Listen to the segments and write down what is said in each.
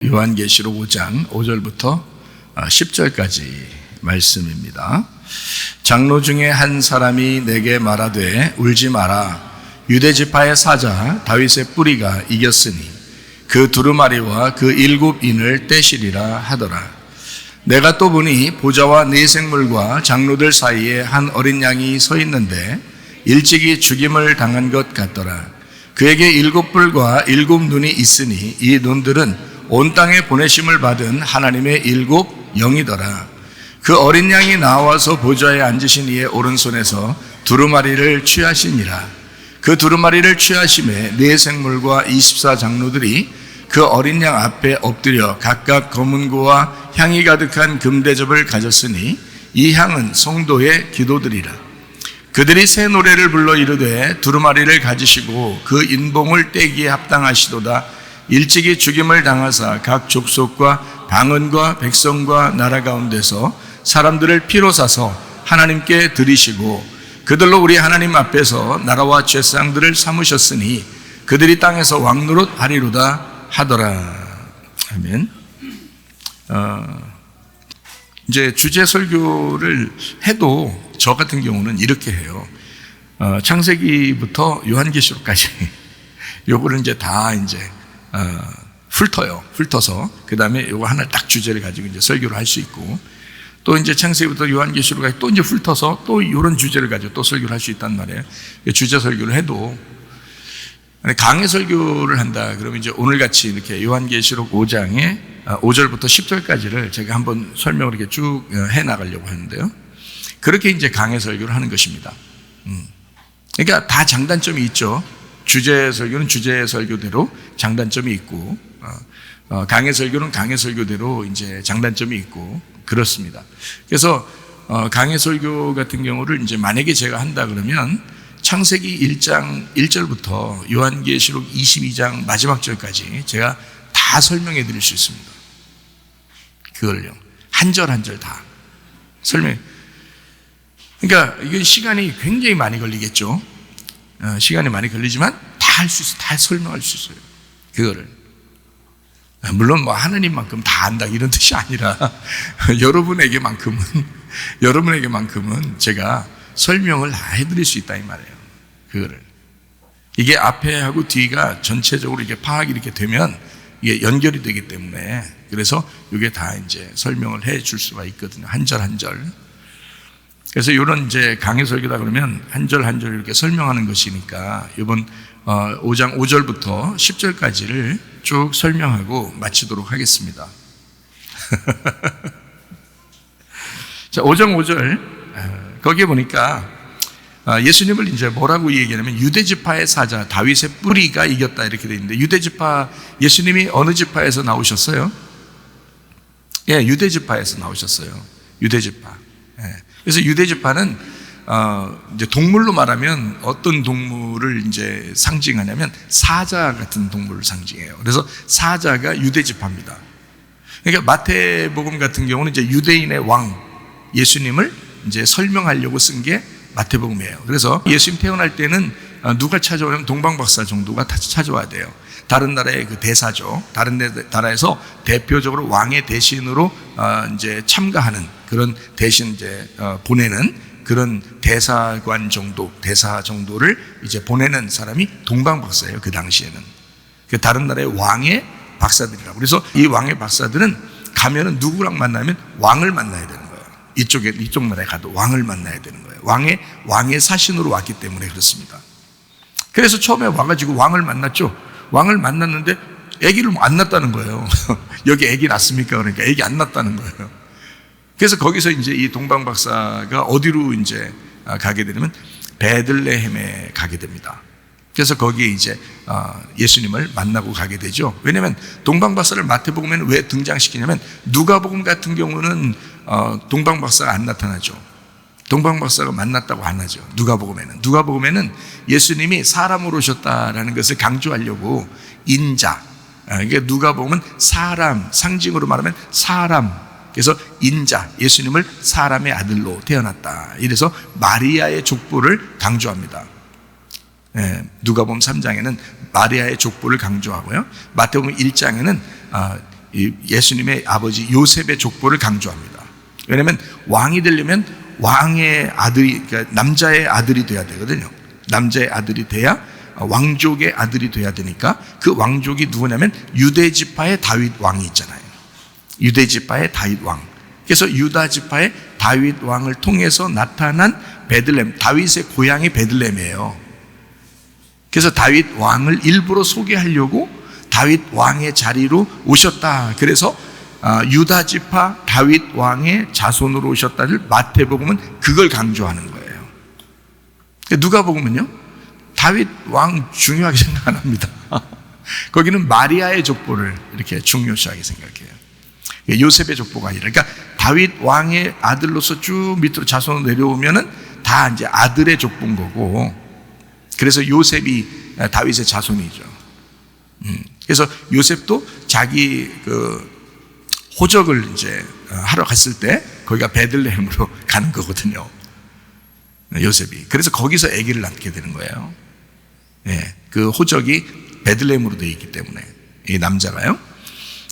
요한계시록 5장 5절부터 10절까지 말씀입니다. 장로 중에 한 사람이 내게 말하되 울지 마라. 유대지파의 사자 다윗의 뿌리가 이겼으니 그 두루마리와 그 7인을 떼시리라 하더라. 내가 또 보니 보좌와 네 생물과 장로들 사이에 한 어린 양이 서 있는데 일찍이 죽임을 당한 것 같더라. 그에게 7뿔과 7눈이 있으니 이 눈들은 온 땅에 보내심을 받은 하나님의 7 영이더라. 그 어린 양이 나와서 보좌에 앉으신 이의 오른손에서 두루마리를 취하시니라. 그 두루마리를 취하심에 네 생물과 24 장로들이 그 어린 양 앞에 엎드려 각각 검은 고와 향이 가득한 금대접을 가졌으니 이 향은 성도의 기도들이라. 그들이 새 노래를 불러 이르되 두루마리를 가지시고 그 인봉을 떼기에 합당하시도다. 일찍이 죽임을 당하사 각 족속과 방언과 백성과 나라 가운데서 사람들을 피로 사서 하나님께 드리시고 그들로 우리 하나님 앞에서 나라와 죄상들을 삼으셨으니 그들이 땅에서 왕노릇 하리로다 하더라. 아멘. 이제 주제 설교를 해도 저 같은 경우는 이렇게 해요. 창세기부터 요한계시록까지 요거를 이제 다 이제 훑어서 그 다음에 요거 하나 딱 주제를 가지고 이제 설교를 할 수 있고, 또 이제 창세기부터 요한계시록까지 또 이제 훑어서 또 이런 주제를 가지고 또 설교를 할 수 있단 말이에요. 주제 설교를 해도 강해 설교를 한다 그러면 이제 오늘 같이 이렇게 요한계시록 5장에 5절부터 10절까지를 제가 한번 설명을 이렇게 쭉 해 나가려고 하는데요. 그렇게 이제 강해 설교를 하는 것입니다. 그러니까 다 장단점이 있죠. 주제 설교는 주제 설교대로 장단점이 있고, 강해 설교는 강해 설교대로 이제 장단점이 있고 그렇습니다. 그래서 강해 설교 같은 경우를 이제 만약에 제가 한다 그러면 창세기 1장 1절부터 요한계시록 22장 마지막 절까지 제가 다 설명해 드릴 수 있습니다. 그걸요. 한 절 한 절 다 설명. 그러니까 이게 시간이 굉장히 많이 걸리겠죠. 시간이 많이 걸리지만 다 할 수 있어요. 다 설명할 수 있어요. 그거를. 물론 뭐 하느님만큼 다 안다 이런 뜻이 아니라 여러분에게만큼은 제가 설명을 다 해드릴 수 있다 이 말이에요. 그거를. 이게 앞에 하고 뒤가 전체적으로 이게 파악이 이렇게 되면 이게 연결이 되기 때문에, 그래서 이게 다 이제 설명을 해 줄 수가 있거든요. 한 절 한 절. 그래서 이런 이제 강해 설교다 그러면 한 절 한 절 이렇게 설명하는 것이니까 이번 5장 5절부터 10절까지를 쭉 설명하고 마치도록 하겠습니다. 자, 5장 5절 거기에 보니까 예수님을 이제 뭐라고 얘기하냐면 유대지파의 사자 다윗의 뿌리가 이겼다 이렇게 되어 있는데, 유대지파, 예수님이 어느 지파에서 나오셨어요? 예, 유대지파에서 나오셨어요. 유대지파. 예. 그래서 유대지파는 이제 동물로 말하면 어떤 동물을 이제 상징하냐면 사자 같은 동물을 상징해요. 그래서 사자가 유대지파입니다. 그러니까 마태복음 같은 경우는 이제 유대인의 왕 예수님을 이제 설명하려고 쓴 게 마태복음이에요. 그래서 예수님 태어날 때는 누가 찾아오냐면 동방박사 정도가 찾아와야 돼요. 다른 나라의 그 대사죠. 다른 나라에서 대표적으로 왕의 대신으로 이제 참가하는 그런 대신 이제 보내는 그런 대사관 정도, 대사 정도를 이제 보내는 사람이 동방박사예요. 그 당시에는. 그 다른 나라의 왕의 박사들이라고. 그래서 이 왕의 박사들은 가면은 누구랑 만나면 왕을 만나야 되는 거예요. 이쪽 나라에 가도 왕을 만나야 되는 거예요. 왕의 사신으로 왔기 때문에 그렇습니다. 그래서 처음에 와가지고 왕을 만났죠. 왕을 만났는데 아기를 안 낳았다는 거예요. 여기 아기 낳습니까? 그러니까 아기 안 낳았다는 거예요. 그래서 거기서 이제 이 동방 박사가 어디로 이제 가게 되냐면 베들레헴에 가게 됩니다. 그래서 거기에 이제 예수님을 만나고 가게 되죠. 왜냐하면 동방 박사를 마태복음에는 왜 등장시키냐면 누가복음 같은 경우는 동방 박사가 안 나타나죠. 동방 박사가 만났다고 안 하죠. 누가복음에는 예수님이 사람으로 오셨다라는 것을 강조하려고 인자, 그러니까 누가복음은 사람, 상징으로 말하면 사람, 그래서 인자, 예수님을 사람의 아들로 태어났다. 이래서 마리아의 족보를 강조합니다. 누가복음 3장에는 마리아의 족보를 강조하고요. 마태복음 1장에는 이 예수님의 아버지 요셉의 족보를 강조합니다. 왜냐하면 왕이 되려면 왕의 아들이, 그러니까 남자의 아들이 돼야 되거든요. 남자의 아들이 돼야 왕족의 아들이 돼야 되니까 그 왕족이 누구냐면 유대 지파의 다윗 왕이 있잖아요. 유대 지파의 다윗 왕. 그래서 유다 지파의 다윗 왕을 통해서 나타난 베들레헴, 다윗의 고향이 베들레헴이에요. 그래서 다윗 왕을 일부러 소개하려고 다윗 왕의 자리로 오셨다. 그래서 유다 지파 다윗 왕의 자손으로 오셨다를 마태복음은 그걸 강조하는 거예요. 누가복음은요, 다윗 왕 중요하게 생각 안 합니다. 거기는 마리아의 족보를 이렇게 중요시하게 생각해요. 요셉의 족보가 아니라, 그러니까 다윗 왕의 아들로서 쭉 밑으로 자손으로 내려오면은 다 이제 아들의 족보인 거고, 그래서 요셉이 다윗의 자손이죠. 그래서 요셉도 자기 그 호적을 이제 하러 갔을 때 거기가 베들레헴으로 가는 거거든요. 요셉이. 그래서 거기서 아기를 낳게 되는 거예요. 예, 그 호적이 베들레헴으로 되어 있기 때문에 이 남자가요.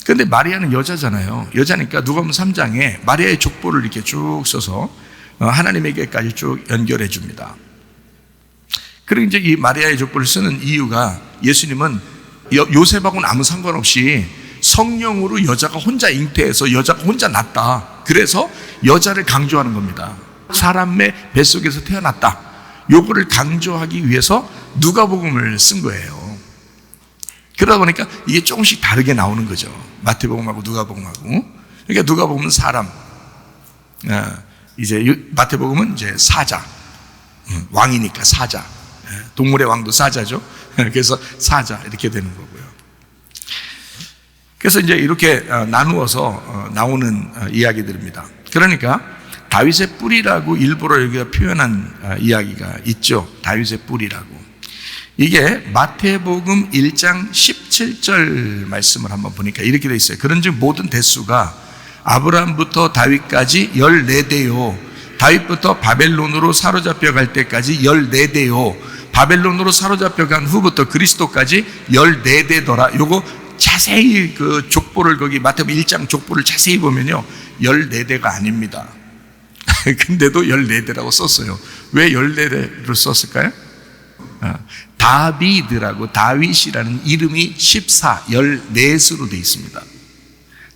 그런데 마리아는 여자잖아요. 여자니까 누가복음 3장에 마리아의 족보를 이렇게 쭉 써서 하나님에게까지 쭉 연결해 줍니다. 그리고 이제 이 마리아의 족보를 쓰는 이유가, 예수님은 요셉하고는 아무 상관없이 성령으로 여자가 혼자 잉태해서 여자가 혼자 낳았다. 그래서 여자를 강조하는 겁니다. 사람의 뱃속에서 태어났다. 요거를 강조하기 위해서 누가복음을 쓴 거예요. 그러다 보니까 이게 조금씩 다르게 나오는 거죠. 마태복음하고 누가복음하고. 그러니까 누가복음은 사람, 이제 마태복음은 이제 사자, 왕이니까 사자. 동물의 왕도 사자죠. 그래서 사자 이렇게 되는 거고요. 그래서 이제 이렇게 나누어서 나오는 이야기들입니다. 그러니까 다윗의 뿌리라고 일부러 여기가 표현한 이야기가 있죠. 다윗의 뿌리라고. 이게 마태복음 1장 17절 말씀을 한번 보니까 이렇게 돼 있어요. 그런즉 모든 대수가 아브라함부터 다윗까지 14대요. 다윗부터 바벨론으로 사로잡혀 갈 때까지 14대요. 바벨론으로 사로잡혀 간 후부터 그리스도까지 14대더라. 요거 자세히 그 족보를, 거기 마태복음 1장 족보를 자세히 보면요, 14대가 아닙니다. 근데도 14대라고 썼어요. 왜 14대를 썼을까요? 다비드라고, 다윗이라는 이름이 14수로 되어 있습니다.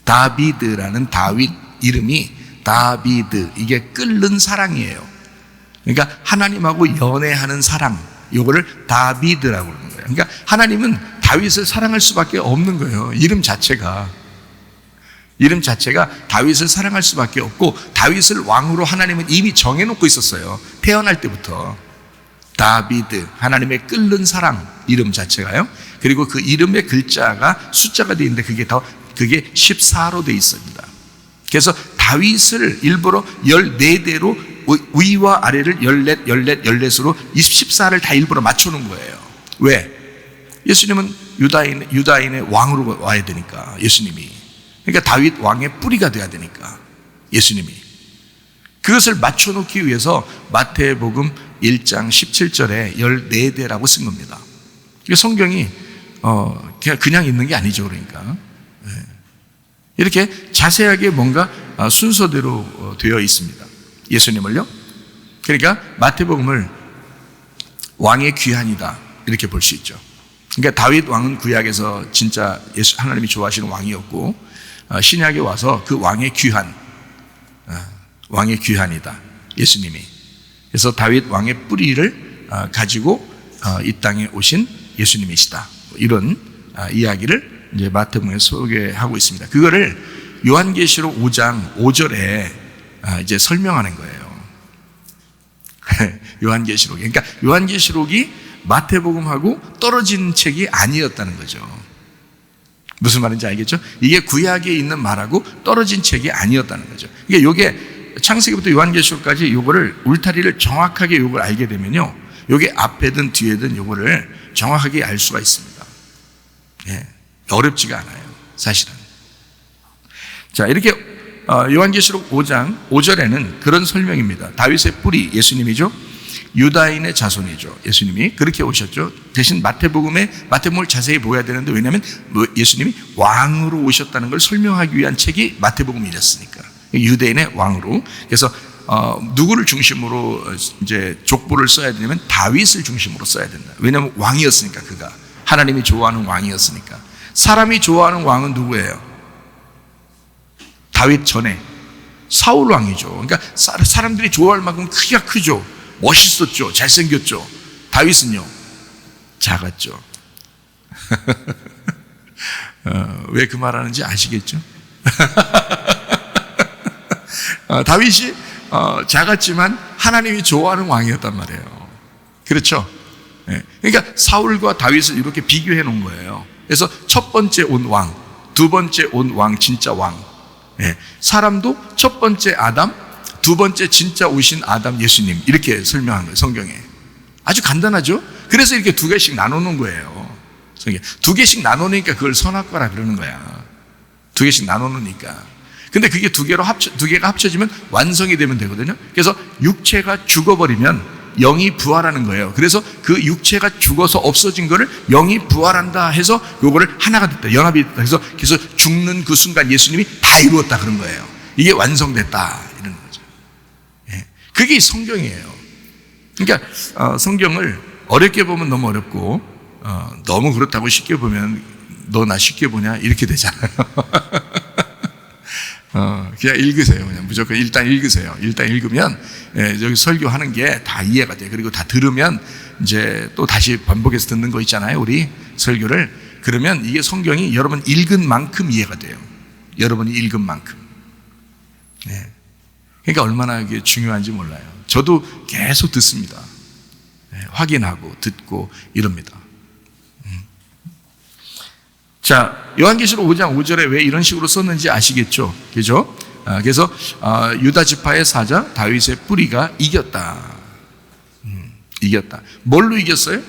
다비드라는 다윗 이름이 다비드, 이게 끓는 사랑이에요. 그러니까 하나님하고 연애하는 사랑, 요거를 다비드라고 그러는 거예요. 그러니까 하나님은 다윗을 사랑할 수밖에 없는 거예요. 이름 자체가 다윗을 사랑할 수밖에 없고, 다윗을 왕으로 하나님은 이미 정해놓고 있었어요. 태어날 때부터. 다비드, 하나님의 끓는 사랑, 이름 자체가요. 그리고 그 이름의 글자가 숫자가 되어 있는데 그게 14로 되어 있습니다. 그래서 다윗을 일부러 14대로 위와 아래를 14으로 14를 다 일부러 맞춰놓은 거예요. 왜? 예수님은 유다인의 왕으로 와야 되니까, 예수님이. 그러니까 다윗 왕의 뿌리가 돼야 되니까, 예수님이. 그것을 맞춰놓기 위해서 마태복음 1장 17절에 14대라고 쓴 겁니다. 성경이 그냥 있는 게 아니죠. 그러니까 이렇게 자세하게 뭔가 순서대로 되어 있습니다. 예수님을요. 그러니까 마태복음을 왕의 귀환이다 이렇게 볼 수 있죠. 그러니까 다윗 왕은 구약에서 진짜 하나님이 좋아하시는 왕이었고, 신약에 와서 그 왕의 귀환이다 예수님이. 그래서 다윗 왕의 뿌리를 가지고 이 땅에 오신 예수님이시다, 이런 이야기를 이제 마태복음에 소개하고 있습니다. 그거를 요한계시록 5장 5절에 이제 설명하는 거예요. 요한계시록이. 그러니까 요한계시록이 마태복음하고 떨어진 책이 아니었다는 거죠. 무슨 말인지 알겠죠? 이게 구약에 있는 말하고 떨어진 책이 아니었다는 거죠. 그러니까 이게 창세기부터 요한계시록까지 요거를 울타리를 정확하게 요걸 알게 되면요, 요게 앞에든 뒤에든 요거를 정확하게 알 수가 있습니다. 예, 어렵지가 않아요, 사실은. 자, 이렇게 요한계시록 5장 5절에는 그런 설명입니다. 다윗의 뿌리, 예수님이죠. 유다인의 자손이죠. 예수님이 그렇게 오셨죠. 대신 마태복음을 자세히 보아야 되는데, 왜냐하면 예수님이 왕으로 오셨다는 걸 설명하기 위한 책이 마태복음이었으니까, 유대인의 왕으로. 그래서 누구를 중심으로 이제 족보를 써야 되냐면 다윗을 중심으로 써야 된다. 왜냐하면 왕이었으니까, 그가 하나님이 좋아하는 왕이었으니까. 사람이 좋아하는 왕은 누구예요? 다윗 전에 사울 왕이죠. 그러니까 사람들이 좋아할 만큼 크기가 크죠. 멋있었죠. 잘생겼죠. 다윗은요, 작았죠. 왜 그 말하는지 아시겠죠? 다윗이 작았지만 하나님이 좋아하는 왕이었단 말이에요. 그렇죠? 그러니까 사울과 다윗을 이렇게 비교해 놓은 거예요. 그래서 첫 번째 온 왕, 두 번째 온 왕, 진짜 왕. 사람도 첫 번째 아담, 두 번째 진짜 오신 아담 예수님, 이렇게 설명한 거예요, 성경에. 아주 간단하죠? 그래서 이렇게 두 개씩 나누는 거예요. 두 개씩 나누니까 그걸 선악과라 그러는 거야. 두 개씩 나누니까. 근데 그게 두 개가 합쳐지면 완성이 되면 되거든요. 그래서 육체가 죽어버리면 영이 부활하는 거예요. 그래서 그 육체가 죽어서 없어진 거를 영이 부활한다 해서 그거를 하나가 됐다, 연합이 됐다. 그래서 죽는 그 순간 예수님이 다 이루었다 그런 거예요. 이게 완성됐다 이런 거죠. 그게 성경이에요. 그러니까 성경을 어렵게 보면 너무 어렵고, 너무 그렇다고 쉽게 보면 너 나 쉽게 보냐 이렇게 되잖아요. 그냥 읽으세요. 그냥 무조건 일단 읽으세요. 일단 읽으면 여기 설교하는 게 다 이해가 돼요. 그리고 다 들으면 이제 또 다시 반복해서 듣는 거 있잖아요, 우리 설교를. 그러면 이게 성경이 여러분 읽은 만큼 이해가 돼요. 여러분이 읽은 만큼. 그러니까 얼마나 이게 중요한지 몰라요. 저도 계속 듣습니다. 확인하고 듣고 이럽니다. 자, 요한계시록 5장 5절에 왜 이런 식으로 썼는지 아시겠죠? 그죠? 그래서 유다 지파의 사자 다윗의 뿌리가 이겼다. 이겼다. 뭘로 이겼어요?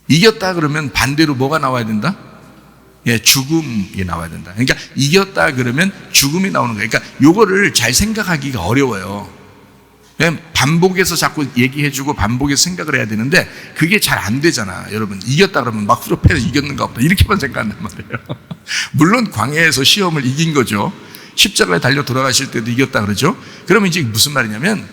이겼다 그러면 반대로 뭐가 나와야 된다? 죽음이 나와야 된다. 그러니까 이겼다 그러면 죽음이 나오는 거예요. 그러니까 요거를 잘 생각하기가 어려워요. 반복해서 자꾸 얘기해주고 반복해서 생각을 해야 되는데 그게 잘 안 되잖아. 여러분, 이겼다 그러면 막 후렴해서 이겼는가 없다 이렇게만 생각한단 말이에요. 물론 광야에서 시험을 이긴 거죠. 십자가에 달려 돌아가실 때도 이겼다 그러죠. 그러면 이제 무슨 말이냐면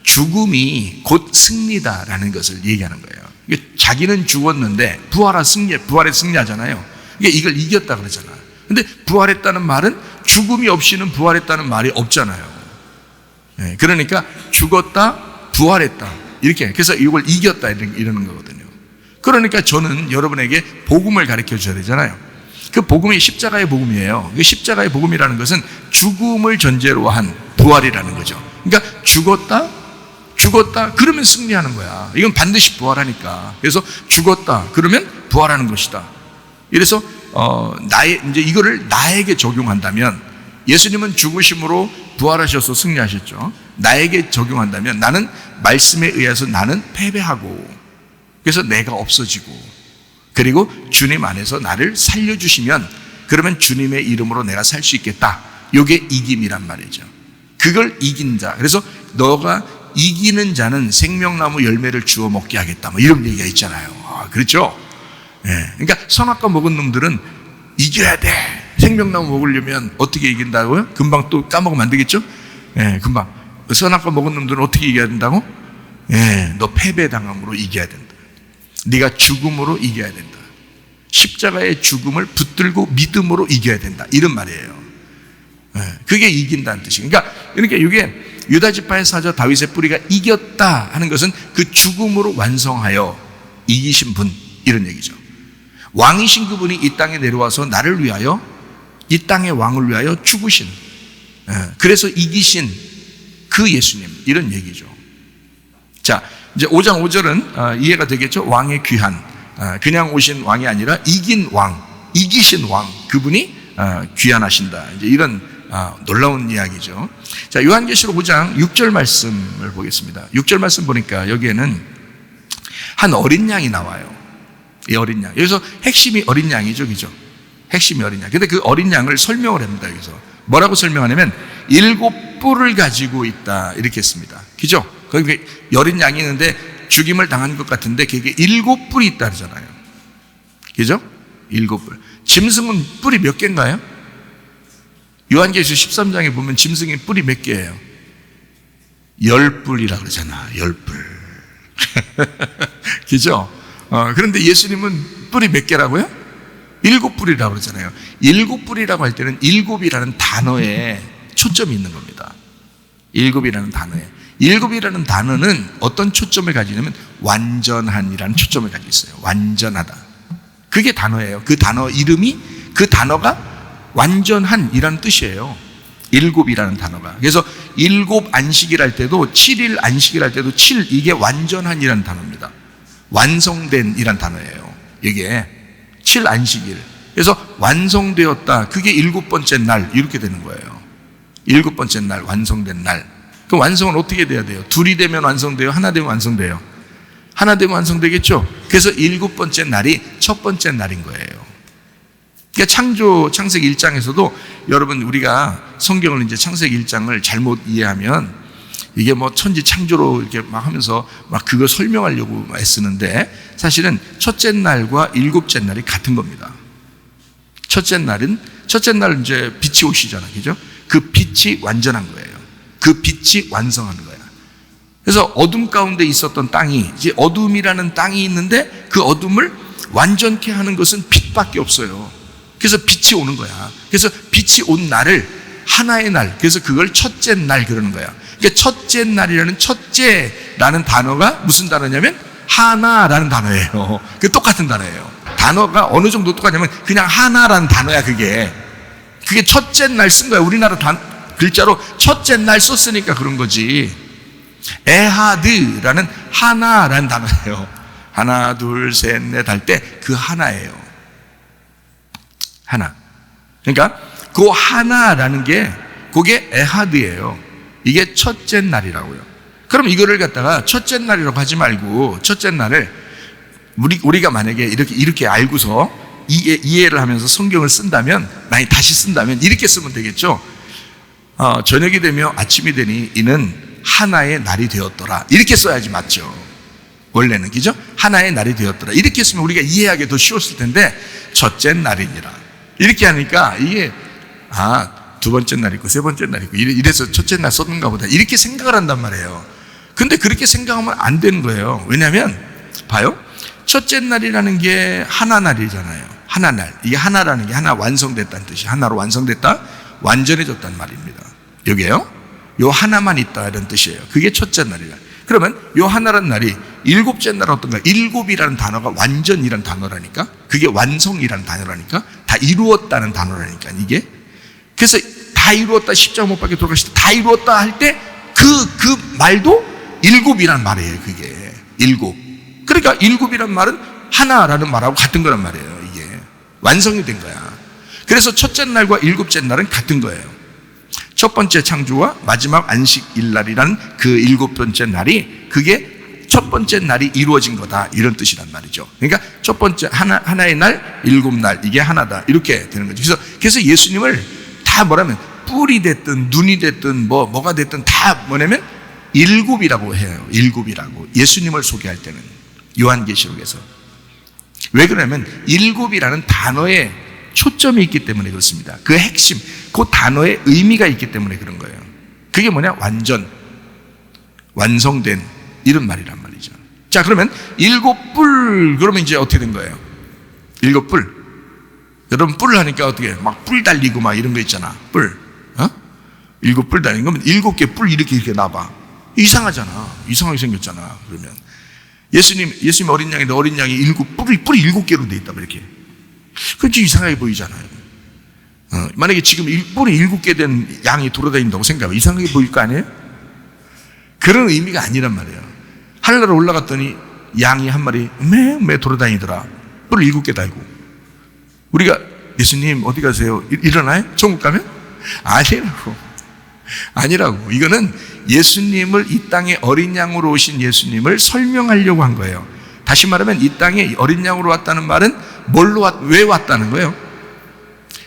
죽음이 곧 승리다라는 것을 얘기하는 거예요. 자기는 죽었는데 부활에 승리하잖아요. 이걸 이겼다 그러잖아. 근데 부활했다는 말은 죽음이 없이는 부활했다는 말이 없잖아요. 그러니까 죽었다, 부활했다 이렇게. 그래서 이걸 이겼다 이러는 거거든요. 그러니까 저는 여러분에게 복음을 가르쳐 줘야 되잖아요. 그 복음이 십자가의 복음이에요. 그 십자가의 복음이라는 것은 죽음을 전제로 한 부활이라는 거죠. 그러니까 죽었다 그러면 승리하는 거야. 이건 반드시 부활하니까. 그래서 죽었다 그러면 부활하는 것이다. 이래서 이제 이거를 나에게 적용한다면, 예수님은 죽으심으로 부활하셔서 승리하셨죠. 나에게 적용한다면 나는 말씀에 의해서 나는 패배하고, 그래서 내가 없어지고, 그리고 주님 안에서 나를 살려주시면 그러면 주님의 이름으로 내가 살 수 있겠다. 이게 이김이란 말이죠. 그걸 이긴 자. 그래서 너가 이기는 자는 생명나무 열매를 주워 먹게 하겠다, 뭐 이런 얘기가 있잖아요. 그렇죠? 그러니까 선악과 먹은 놈들은 이겨야 돼. 생명나무 먹으려면 어떻게 이긴다고요? 금방 또 까먹으면 안 되겠죠? 금방. 선악과 먹은 놈들은 어떻게 이겨야 된다고? 너 패배당함으로 이겨야 된다. 네가 죽음으로 이겨야 된다. 십자가의 죽음을 붙들고 믿음으로 이겨야 된다. 이런 말이에요. 그게 이긴다는 뜻이에요. 그러니까 이게 유다 지파의 사자 다윗의 뿌리가 이겼다 하는 것은 그 죽음으로 완성하여 이기신 분, 이런 얘기죠. 왕이신 그분이 이 땅에 내려와서 나를 위하여, 이 땅의 왕을 위하여 죽으신, 그래서 이기신 그 예수님, 이런 얘기죠. 자, 이제 5장 5절은 이해가 되겠죠? 왕의 귀한, 그냥 오신 왕이 아니라 이긴 왕, 이기신 왕, 그분이 귀한하신다. 이제 이런 놀라운 이야기죠. 자, 요한계시록 5장 6절 말씀을 보겠습니다. 6절 말씀 보니까 여기에는 한 어린 양이 나와요. 이 어린 양. 여기서 핵심이 어린 양이죠, 그죠? 핵심이 어린 양. 근데 그 어린 양을 설명을 합니다, 여기서. 뭐라고 설명하냐면 7 뿔을 가지고 있다, 이렇게 했습니다. 그죠? 거기 여린 양이 있는데 죽임을 당한 것 같은데 그게 7뿔이 있다 그러잖아요. 그죠? 7뿔. 짐승은 뿔이 몇 개인가요? 요한계시록 13장에 보면 짐승의 뿔이 몇 개예요? 10뿔이라 그러잖아. 10뿔. 그죠? 그런데 예수님은 뿔이 몇 개라고요? 7뿔이라고 그러잖아요. 7뿔이라고 할 때는 7이라는 단어에 초점이 있는 겁니다. 7이라는 단어에. 7이라는 단어는 어떤 초점을 가지냐면 완전한이라는 초점을 가지고 있어요. 완전하다. 그게 단어예요. 그 단어 이름이, 그 단어가 완전한이라는 뜻이에요. 7이라는 단어가. 그래서 7 안식일 때도 7일 안식일 할 때도 7 이게 완전한이라는 단어입니다. 완성된이라는 단어예요. 이게 7 안식일. 그래서 완성되었다. 그게 7번째 날 이렇게 되는 거예요. 7번째 날 완성된 날. 그 완성은 어떻게 돼야 돼요? 둘이 되면 완성돼요? 하나 되면 완성돼요? 하나 되면 완성되겠죠? 그래서 7번째 날이 첫 번째 날인 거예요. 그러니까 창세기 1장에서도 여러분 우리가 성경을 이제 창세기 1장을 잘못 이해하면 이게 뭐 천지 창조로 이렇게 막 하면서 막 그거 설명하려고 애쓰는데 사실은 첫째 날과 7째 날이 같은 겁니다. 첫째 날은 이제 빛이 오시잖아요. 그죠? 그 빛이 완전한 거예요. 그 빛이 완성하는 거예요. 그래서 어둠 가운데 있었던 땅이 이제 어둠이라는 땅이 있는데 그 어둠을 완전케 하는 것은 빛밖에 없어요. 그래서 빛이 오는 거야. 그래서 빛이 온 날을 하나의 날, 그래서 그걸 첫째 날 그러는 거야. 그러니까 첫째 날이라는 첫째라는 단어가 무슨 단어냐면 하나라는 단어예요. 그 똑같은 단어예요. 단어가 어느 정도 똑같냐면 그냥 하나라는 단어야. 그게 첫째 날 쓴 거야. 우리나라 글자로 첫째 날 썼으니까 그런 거지. 에하드라는 하나라는 단어예요. 하나 둘 셋 넷 할 때 그 하나예요. 하나. 그러니까 그 하나라는 게 그게 에하드예요. 이게 첫째 날이라고요. 그럼 이거를 갖다가 첫째 날이라고 하지 말고 첫째 날을 우리가 만약에 이렇게 알고서 이해를 하면서 성경을 쓴다면, 만약 다시 쓴다면 이렇게 쓰면 되겠죠. 저녁이 되며 아침이 되니 이는 하나의 날이 되었더라. 이렇게 써야지 맞죠. 원래는 그죠? 하나의 날이 되었더라. 이렇게 쓰면 우리가 이해하기 더 쉬웠을 텐데 첫째 날이니라. 이렇게 하니까 이게 두 번째 날 있고 세 번째 날 있고 이래서 첫째 날 썼는가 보다 이렇게 생각을 한단 말이에요. 근데 그렇게 생각하면 안 되는 거예요. 왜냐하면 봐요. 첫째 날이라는 게 하나 날이잖아요. 하나 날. 이게 하나라는 게 하나 완성됐다는 뜻이, 하나로 완성됐다, 완전해졌다는 말입니다. 여기에요. 요 하나만 있다 이런 뜻이에요. 그게 첫째 날이라. 그러면 요 하나라는 날이 7째 날 어떤가? 7이라는 단어가 완전이라는 단어라니까. 그게 완성이라는 단어라니까. 다 이루었다는 단어라니까 이게. 그래서 다 이루었다, 십자가 못 박혀 돌아가실 때 다 이루었다 할 때 그 말도 7이라는 말이에요. 그게 7. 그러니까 7이라는 말은 하나라는 말하고 같은 거란 말이에요. 이게 완성이 된 거야. 그래서 첫째 날과 7째 날은 같은 거예요. 첫 번째 창조와 마지막 안식일 날이라는 그 7번째 날이 그게 첫 번째 날이 이루어진 거다 이런 뜻이란 말이죠. 그러니까 첫 번째 하나의 날, 7날 이게 하나다 이렇게 되는 거죠. 그래서 예수님을 다 뭐라면 뿔이 됐든 눈이 됐든 뭐가 됐든 다 뭐냐면 7이라고 해요. 7이라고 예수님을 소개할 때는 요한계시록에서. 왜 그러냐면 7이라는 단어에 초점이 있기 때문에 그렇습니다. 그 핵심, 그 단어에 의미가 있기 때문에 그런 거예요. 그게 뭐냐? 완성된 이런 말이란 말이죠. 자, 그러면 7뿔 그러면 이제 어떻게 된 거예요? 7뿔. 여러분 뿔을 하니까 어떻게 막 뿔 달리고 막 이런 거 있잖아. 뿔. 7뿔 달리는 거면 7개 뿔 이렇게 놔봐. 이상하잖아. 이상하게 생겼잖아. 그러면 예수님 어린 양인데 어린 양이 뿔이 7개로 돼 있다고 이렇게. 그건 좀 이상하게 보이잖아요. 만약에 지금 뿔이 7개 된 양이 돌아다닌다고 생각하면 이상하게 보일 거 아니에요? 그런 의미가 아니란 말이에요. 하늘나라 올라갔더니 양이 한 마리 매 돌아다니더라. 뿔 7개 달고. 우리가 예수님 어디 가세요? 일어나요? 천국 가면? 아니라고. 이거는 예수님을 이 땅에 어린 양으로 오신 예수님을 설명하려고 한 거예요. 다시 말하면 이 땅에 어린 양으로 왔다는 말은 왜 왔다는 거예요?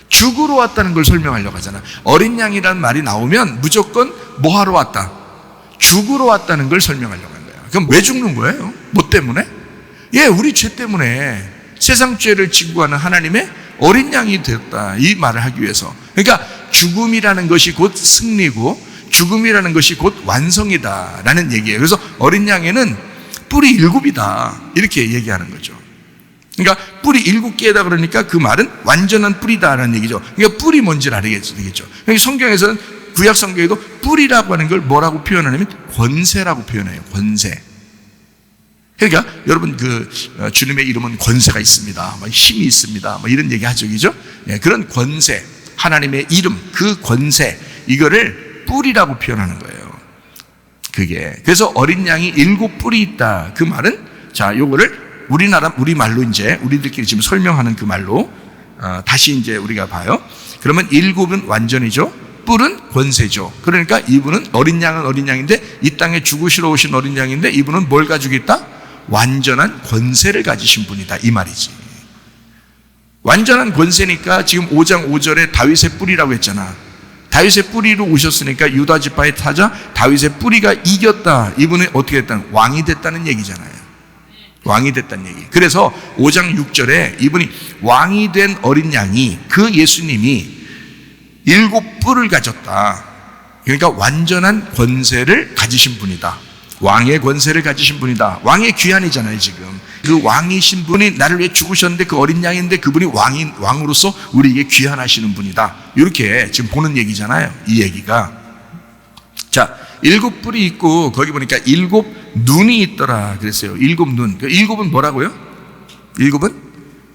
죽으러 왔다는 걸 설명하려고 하잖아. 어린 양이라는 말이 나오면 무조건 뭐 하러 왔다? 죽으러 왔다는 걸 설명하려고 한 거예요. 그럼 왜 죽는 거예요? 뭐 때문에? 우리 죄 때문에 세상 죄를 지고 가는 하나님의 어린 양이 되었다, 이 말을 하기 위해서. 그러니까 죽음이라는 것이 곧 승리고 죽음이라는 것이 곧 완성이다라는 얘기예요. 그래서 어린 양에는 뿔이 7이다, 이렇게 얘기하는 거죠. 그러니까 뿔이 7개다 그러니까 그 말은 완전한 뿔이다라는 얘기죠. 그러니까 뿔이 뭔지를 알겠죠. 그러니까 성경에서는, 구약 성경에도 뿔이라고 하는 걸 뭐라고 표현하냐면 권세라고 표현해요. 권세. 그러니까 여러분, 주님의 이름은 권세가 있습니다, 힘이 있습니다, 이런 얘기 하죠, 그죠? 그런 권세, 하나님의 이름, 그 권세, 이거를 뿔이라고 표현하는 거예요. 그래서 어린 양이 7뿔이 있다, 그 말은, 자, 요거를 우리 말로 이제 우리들끼리 지금 설명하는 그 말로 다시 이제 우리가 봐요. 그러면 7은 완전이죠. 뿔은 권세죠. 그러니까 이분은, 어린 양은 어린 양인데, 이 땅에 죽으시러 오신 어린 양인데, 이분은 뭘 가지고 있다? 완전한 권세를 가지신 분이다, 이 말이지. 완전한 권세니까 지금 5장 5절에 다윗의 뿔이라고 했잖아. 다윗의 뿌리로 오셨으니까 유다 지파의 타자 다윗의 뿌리가 이겼다. 이분은 어떻게 됐다? 왕이 됐다는 얘기잖아요. 왕이 됐다는 얘기. 그래서 5장 6절에 이분이 왕이 된 어린 양이, 그 예수님이 7뿔을 가졌다. 그러니까 완전한 권세를 가지신 분이다. 왕의 권세를 가지신 분이다. 왕의 귀환이잖아요, 지금. 그 왕이신 분이 나를 위해 죽으셨는데, 그 어린 양인데 그분이 왕으로서 우리에게 귀환하시는 분이다. 이렇게 지금 보는 얘기잖아요, 이 얘기가. 자, 7뿔이 있고 거기 보니까 7눈이 있더라 그랬어요. 7눈. 7은 뭐라고요? 7은?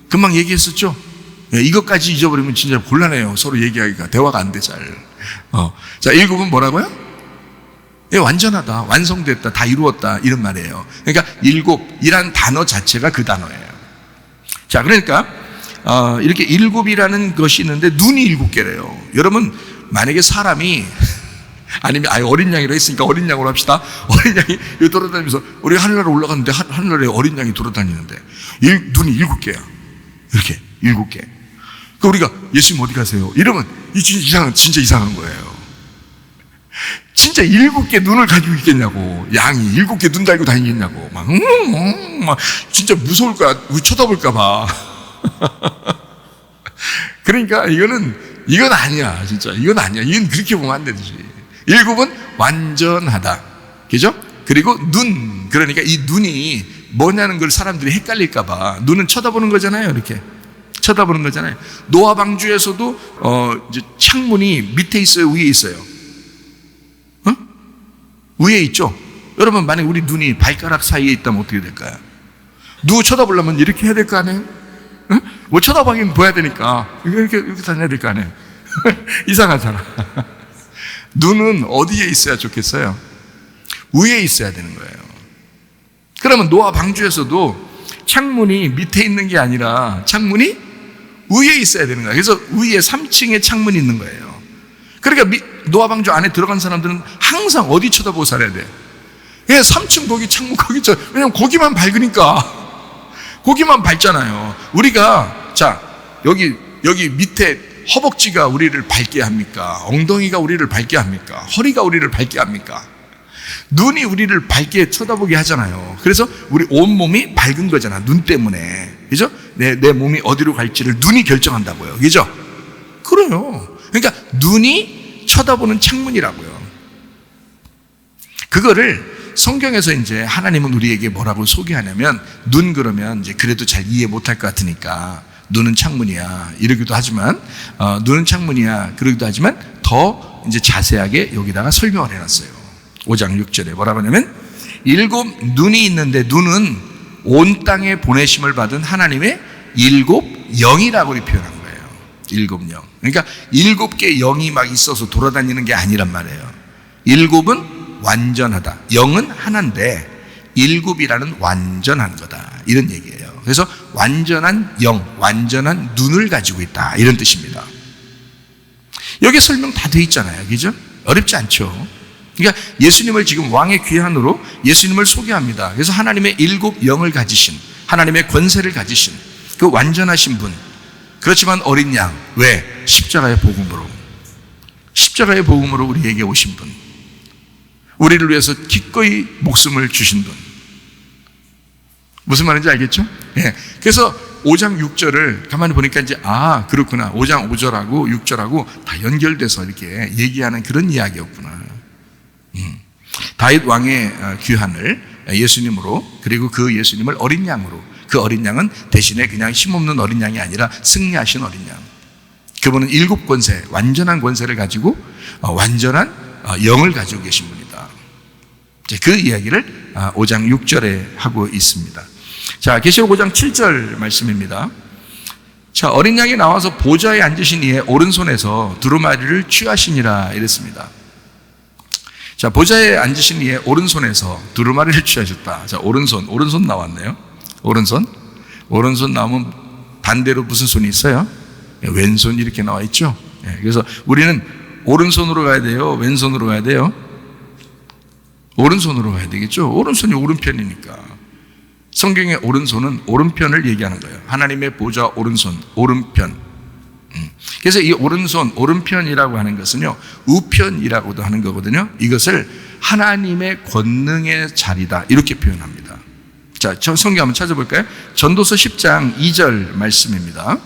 금방 얘기했었죠. 이것까지 잊어버리면 진짜 곤란해요. 서로 얘기하기가 대화가 안 돼 잘. 자, 7은 뭐라고요? 완전하다, 완성됐다, 다 이루었다, 이런 말이에요. 그러니까 7이라는 단어 자체가 그 단어예요. 자, 그러니까 이렇게 7이라는 것이 있는데 눈이 7개래요. 여러분, 만약에 사람이 아니면 어린 양이라 했으니까 어린 양으로 합시다. 어린 양이 여기 돌아다니면서, 우리 하늘나라 올라갔는데 하늘나라에 어린 양이 돌아다니는데 눈이 7개야. 이렇게 7개. 그 우리가 예수님 어디 가세요? 이러면 진짜 이상한 거예요. 진짜 7개 눈을 가지고 있겠냐고. 양이 7개 눈 달고 다니겠냐고. 막 진짜 무서울까, 쳐다볼까봐. 그러니까 이건 아니야, 진짜. 이건 아니야. 이건 그렇게 보면 안 되지. 7은 완전하다, 그죠? 그리고 눈, 그러니까 이 눈이 뭐냐는 걸 사람들이 헷갈릴까봐. 눈은 쳐다보는 거잖아요, 이렇게. 쳐다보는 거잖아요. 노아 방주에서도 이제 창문이 밑에 있어요, 위에 있어요? 위에 있죠? 여러분, 만약 우리 눈이 발가락 사이에 있다면 어떻게 될까요? 누구 쳐다보려면 이렇게 해야 될 거 아니에요? 응? 뭐 쳐다보긴 보여야 되니까 이렇게 다녀야 될 거 아니에요? 이상하잖아. 눈은 어디에 있어야 좋겠어요? 위에 있어야 되는 거예요. 그러면 노아 방주에서도 창문이 밑에 있는 게 아니라 창문이 위에 있어야 되는 거예요. 그래서 위에 3층에 창문이 있는 거예요. 그러니까 노아 방주 안에 들어간 사람들은 항상 어디 쳐다보고 살아야 돼? 3층 거기 창문 거기 왜냐면 거기만 밝으니까. 거기만 밝잖아요. 우리가, 자, 여기 밑에 허벅지가 우리를 밝게 합니까? 엉덩이가 우리를 밝게 합니까? 허리가 우리를 밝게 합니까? 눈이 우리를 밝게 쳐다보게 하잖아요. 그래서 우리 온몸이 밝은 거잖아, 눈 때문에. 그죠? 내 몸이 어디로 갈지를 눈이 결정한다고요. 그죠? 그래요. 그러니까 눈이 쳐다보는 창문이라고요. 그거를 성경에서 이제 하나님은 우리에게 뭐라고 소개하냐면, 눈 그러면 이제 그래도 잘 이해 못할 것 같으니까 눈은 창문이야 이러기도 하지만, 눈은 창문이야 그러기도 하지만 더 이제 자세하게 여기다가 설명을 해놨어요. 5장 6절에 뭐라고 하냐면, 7 눈이 있는데, 눈은 온 땅에 보내심을 받은 하나님의 7 영이라고 표현한 거예요. 7 영. 그러니까 7개 영이 막 있어서 돌아다니는 게 아니란 말이에요. 7은 완전하다. 영은 하나인데 7이라는 완전한 거다, 이런 얘기예요. 그래서 완전한 영, 완전한 눈을 가지고 있다, 이런 뜻입니다. 여기 설명 다 돼 있잖아요, 그죠? 어렵지 않죠? 그러니까 예수님을 지금 왕의 귀환으로 예수님을 소개합니다. 그래서 하나님의 7 영을 가지신, 하나님의 권세를 가지신 그 완전하신 분, 그렇지만 어린 양. 왜? 십자가의 복음으로 우리에게 오신 분. 우리를 위해서 기꺼이 목숨을 주신 분. 무슨 말인지 알겠죠? 예. 그래서 5장 6절을 가만히 보니까 이제 그렇구나. 5장 5절하고 6절하고 다 연결돼서 이렇게 얘기하는 그런 이야기였구나. 다윗 왕의 귀환을 예수님으로, 그리고 그 예수님을 어린 양으로, 그 어린 양은 대신에 그냥 힘없는 어린 양이 아니라 승리하신 어린 양. 그분은 7 권세, 완전한 권세를 가지고 완전한 영을 가지고 계신 분이다. 그 이야기를 5장 6절에 하고 있습니다. 자, 계시록 5장 7절 말씀입니다. 자, 어린 양이 나와서 보좌에 앉으신 이의 오른손에서 두루마리를 취하시니라 이랬습니다. 자, 보좌에 앉으신 이의 오른손에서 두루마리를 취하셨다. 자, 오른손 나왔네요. 오른손 나오면 반대로 무슨 손이 있어요? 왼손 이렇게 나와 있죠. 그래서 우리는 오른손으로 가야 돼요? 왼손으로 가야 돼요? 오른손으로 가야 되겠죠. 오른손이 오른편이니까. 성경의 오른손은 오른편을 얘기하는 거예요. 하나님의 보좌 오른손, 오른편. 그래서 이 오른편이라고 하는 것은요, 우편이라고도 하는 거거든요. 이것을 하나님의 권능의 자리다, 이렇게 표현합니다. 자, 성경 한번 찾아볼까요? 전도서 10장 2절 말씀입니다.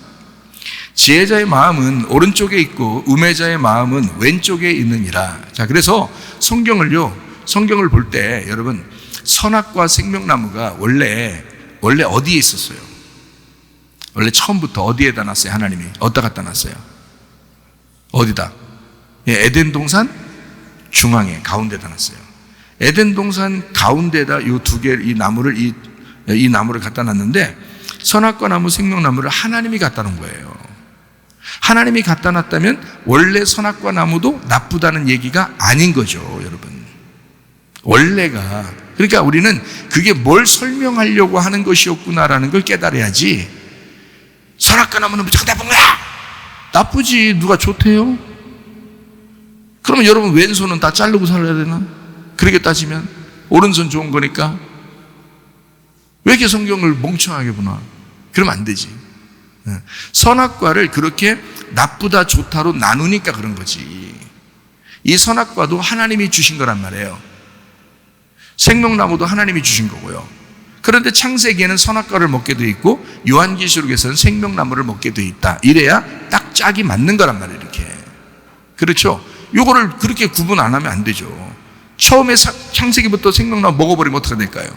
지혜자의 마음은 오른쪽에 있고 우매자의 마음은 왼쪽에 있느니라. 자, 그래서 성경을 볼 때 여러분, 선악과 생명나무가 원래 어디에 있었어요? 원래 처음부터 어디에다 놨어요? 하나님이 어디다 갖다 놨어요? 어디다? 에덴 동산 중앙에 가운데다 놨어요. 에덴 동산 가운데다 이 나무를 갖다 놨는데, 선악과 나무 생명나무를 하나님이 갖다 놓은 거예요. 하나님이 갖다 놨다면 원래 선악과 나무도 나쁘다는 얘기가 아닌 거죠, 여러분. 원래가. 그러니까 우리는 그게 뭘 설명하려고 하는 것이었구나라는 걸 깨달아야지, 선악과 나무는 무조건 나쁜 거야! 나쁘지, 누가 좋대요? 그러면 여러분 왼손은 다 자르고 살아야 되나? 그렇게 따지면 오른손 좋은 거니까. 왜 이렇게 성경을 멍청하게 보나? 그러면 안 되지. 선악과를 그렇게 나쁘다 좋다로 나누니까 그런 거지. 이 선악과도 하나님이 주신 거란 말이에요. 생명나무도 하나님이 주신 거고요. 그런데 창세기에는 선악과를 먹게 돼 있고 요한계시록에서는 생명나무를 먹게 돼 있다. 이래야 딱 짝이 맞는 거란 말이에요, 이렇게. 그렇죠? 요거를 그렇게 구분 안 하면 안 되죠. 처음에 창세기부터 생명나무 먹어버리면 어떻게 될까요?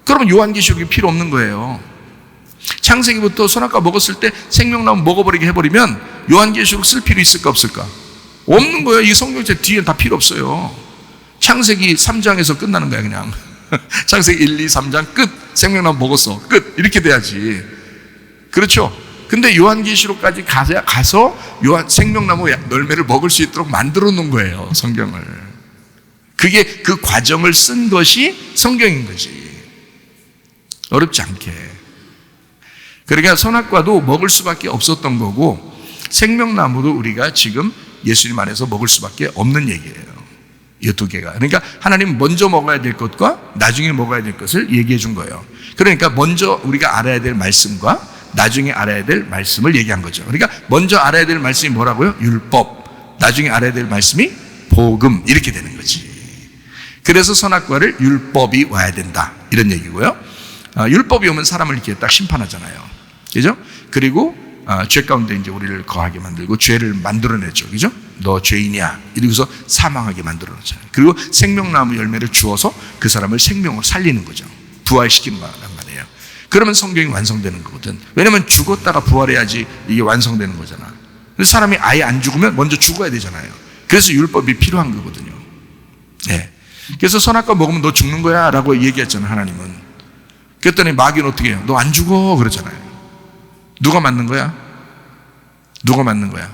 그러면 요한계시록이 필요 없는 거예요. 창세기부터 선악과 먹었을 때 생명나무 먹어버리게 해버리면 요한계시록 쓸 필요 있을까 없을까? 없는 거예요. 이 성경책 뒤에 다 필요 없어요. 창세기 3장에서 끝나는 거야, 그냥. 창세기 1, 2, 3장 끝. 생명나무 먹었어. 끝. 이렇게 돼야지. 그렇죠? 근데 요한계시록까지 가서 생명나무 열매를 먹을 수 있도록 만들어 놓은 거예요, 성경을. 그게 그 과정을 쓴 것이 성경인 거지. 어렵지 않게. 그러니까 선악과도 먹을 수밖에 없었던 거고, 생명나무도 우리가 지금 예수님 안에서 먹을 수밖에 없는 얘기예요. 이 두 개가. 그러니까 하나님 먼저 먹어야 될 것과 나중에 먹어야 될 것을 얘기해 준 거예요. 그러니까 먼저 우리가 알아야 될 말씀과 나중에 알아야 될 말씀을 얘기한 거죠. 그러니까 먼저 알아야 될 말씀이 뭐라고요? 율법. 나중에 알아야 될 말씀이 복음. 이렇게 되는 거지. 그래서 선악과를 율법이 와야 된다, 이런 얘기고요. 율법이 오면 사람을 이렇게 딱 심판하잖아요. 그죠? 그리고 죄 가운데 이제 우리를 거하게 만들고 죄를 만들어냈죠. 그죠? 너 죄인이야. 이러고서 사망하게 만들어놨잖아요. 그리고 생명나무 열매를 주어서 그 사람을 생명으로 살리는 거죠. 부활시키는 거란 말이에요. 그러면 성경이 완성되는 거거든. 왜냐면 죽었다가 부활해야지 이게 완성되는 거잖아. 근데 사람이 아예 안 죽으면 먼저 죽어야 되잖아요. 그래서 율법이 필요한 거거든요. 네. 그래서 선악과 먹으면 너 죽는 거야 라고 얘기했잖아요, 하나님은. 그랬더니 마귀는 어떻게 해요? 너 안 죽어 그러잖아요. 누가 맞는 거야? 누가 맞는 거야?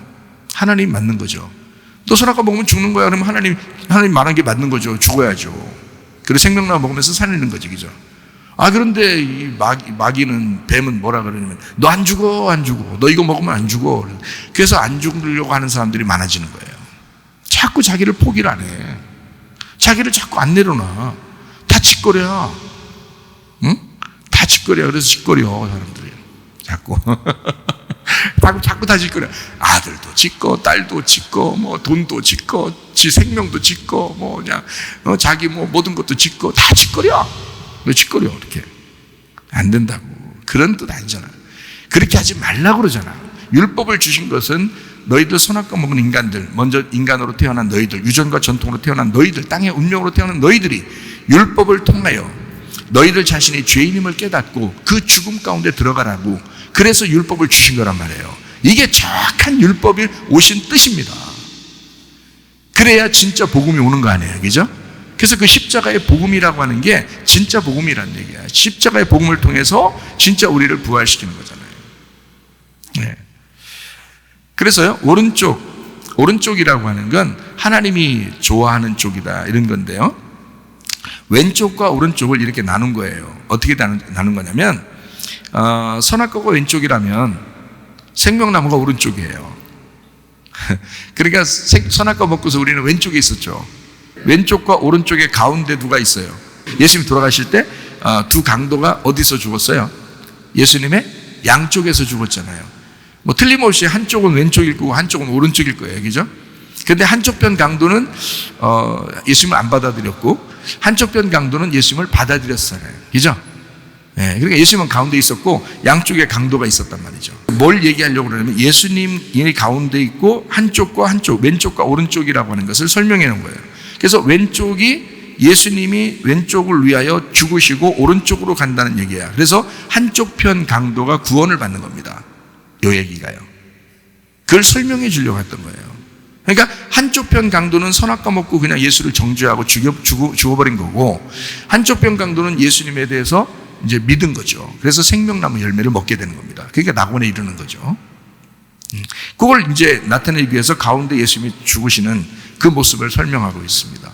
하나님이 맞는 거죠. 너 선악과 먹으면 죽는 거야. 그러면 하나님 말한 게 맞는 거죠. 죽어야죠. 그리고 생명나무 먹으면서 살리는 거지, 그죠? 그런데 이 마귀는, 뱀은 뭐라 그러냐면 너 안 죽어, 안 죽어. 너 이거 먹으면 안 죽어. 그래서 안 죽으려고 하는 사람들이 많아지는 거예요. 자꾸 자기를 포기를 안 해. 자기를 자꾸 안 내려놔. 다 짓거려. 응? 다 짓거려. 그래서 짓거려, 사람들이. 자꾸. 자꾸 다 짓거려. 아들도 짓고, 딸도 짓고, 뭐 돈도 짓고, 지 생명도 짓고, 뭐 그냥 자기 뭐 모든 것도 짓고 다 짓거려. 왜 짓거려 이렇게? 안 된다고. 그런 뜻 아니잖아. 그렇게 하지 말라고 그러잖아. 율법을 주신 것은 너희들 선악과 먹은 인간들, 먼저 인간으로 태어난 너희들, 유전과 전통으로 태어난 너희들, 땅의 운명으로 태어난 너희들이 율법을 통하여 너희들 자신이 죄인임을 깨닫고 그 죽음 가운데 들어가라고, 그래서 율법을 주신 거란 말이에요. 이게 정확한 율법이 오신 뜻입니다. 그래야 진짜 복음이 오는 거 아니에요, 그죠? 그래서 그 십자가의 복음이라고 하는 게 진짜 복음이라는 얘기야. 십자가의 복음을 통해서 진짜 우리를 부활시키는 거잖아요. 네. 그래서요, 오른쪽이라고 하는 건 하나님이 좋아하는 쪽이다, 이런 건데요. 왼쪽과 오른쪽을 이렇게 나눈 거예요. 어떻게 나눈 거냐면, 선악과가 왼쪽이라면 생명나무가 오른쪽이에요. 그러니까 선악과 먹고서 우리는 왼쪽에 있었죠. 왼쪽과 오른쪽의 가운데 누가 있어요? 예수님이 돌아가실 때 두 강도가 어디서 죽었어요? 예수님의 양쪽에서 죽었잖아요. 뭐 틀림없이 한쪽은 왼쪽일 거고 한쪽은 오른쪽일 거예요, 그죠? 근데 한쪽 편 강도는 예수님을 안 받아들였고, 한쪽 편 강도는 예수님을 받아들였잖아요, 그죠? 네, 그러니까 예수님은 가운데 있었고 양쪽에 강도가 있었단 말이죠. 뭘 얘기하려고 그러냐면 예수님이 가운데 있고 한쪽과 한쪽, 왼쪽과 오른쪽이라고 하는 것을 설명해 놓은 거예요. 그래서 왼쪽이 예수님이 왼쪽을 위하여 죽으시고 오른쪽으로 간다는 얘기야. 그래서 한쪽 편 강도가 구원을 받는 겁니다, 이 얘기가요. 그걸 설명해 주려고 했던 거예요. 그러니까 한쪽 편 강도는 선악과 먹고 그냥 예수를 정죄하고 죽어버린 거고, 한쪽 편 강도는 예수님에 대해서 이제 믿은 거죠. 그래서 생명나무 열매를 먹게 되는 겁니다. 그러니까 낙원에 이르는 거죠. 그걸 이제 나타내기 위해서 가운데 예수님이 죽으시는 그 모습을 설명하고 있습니다.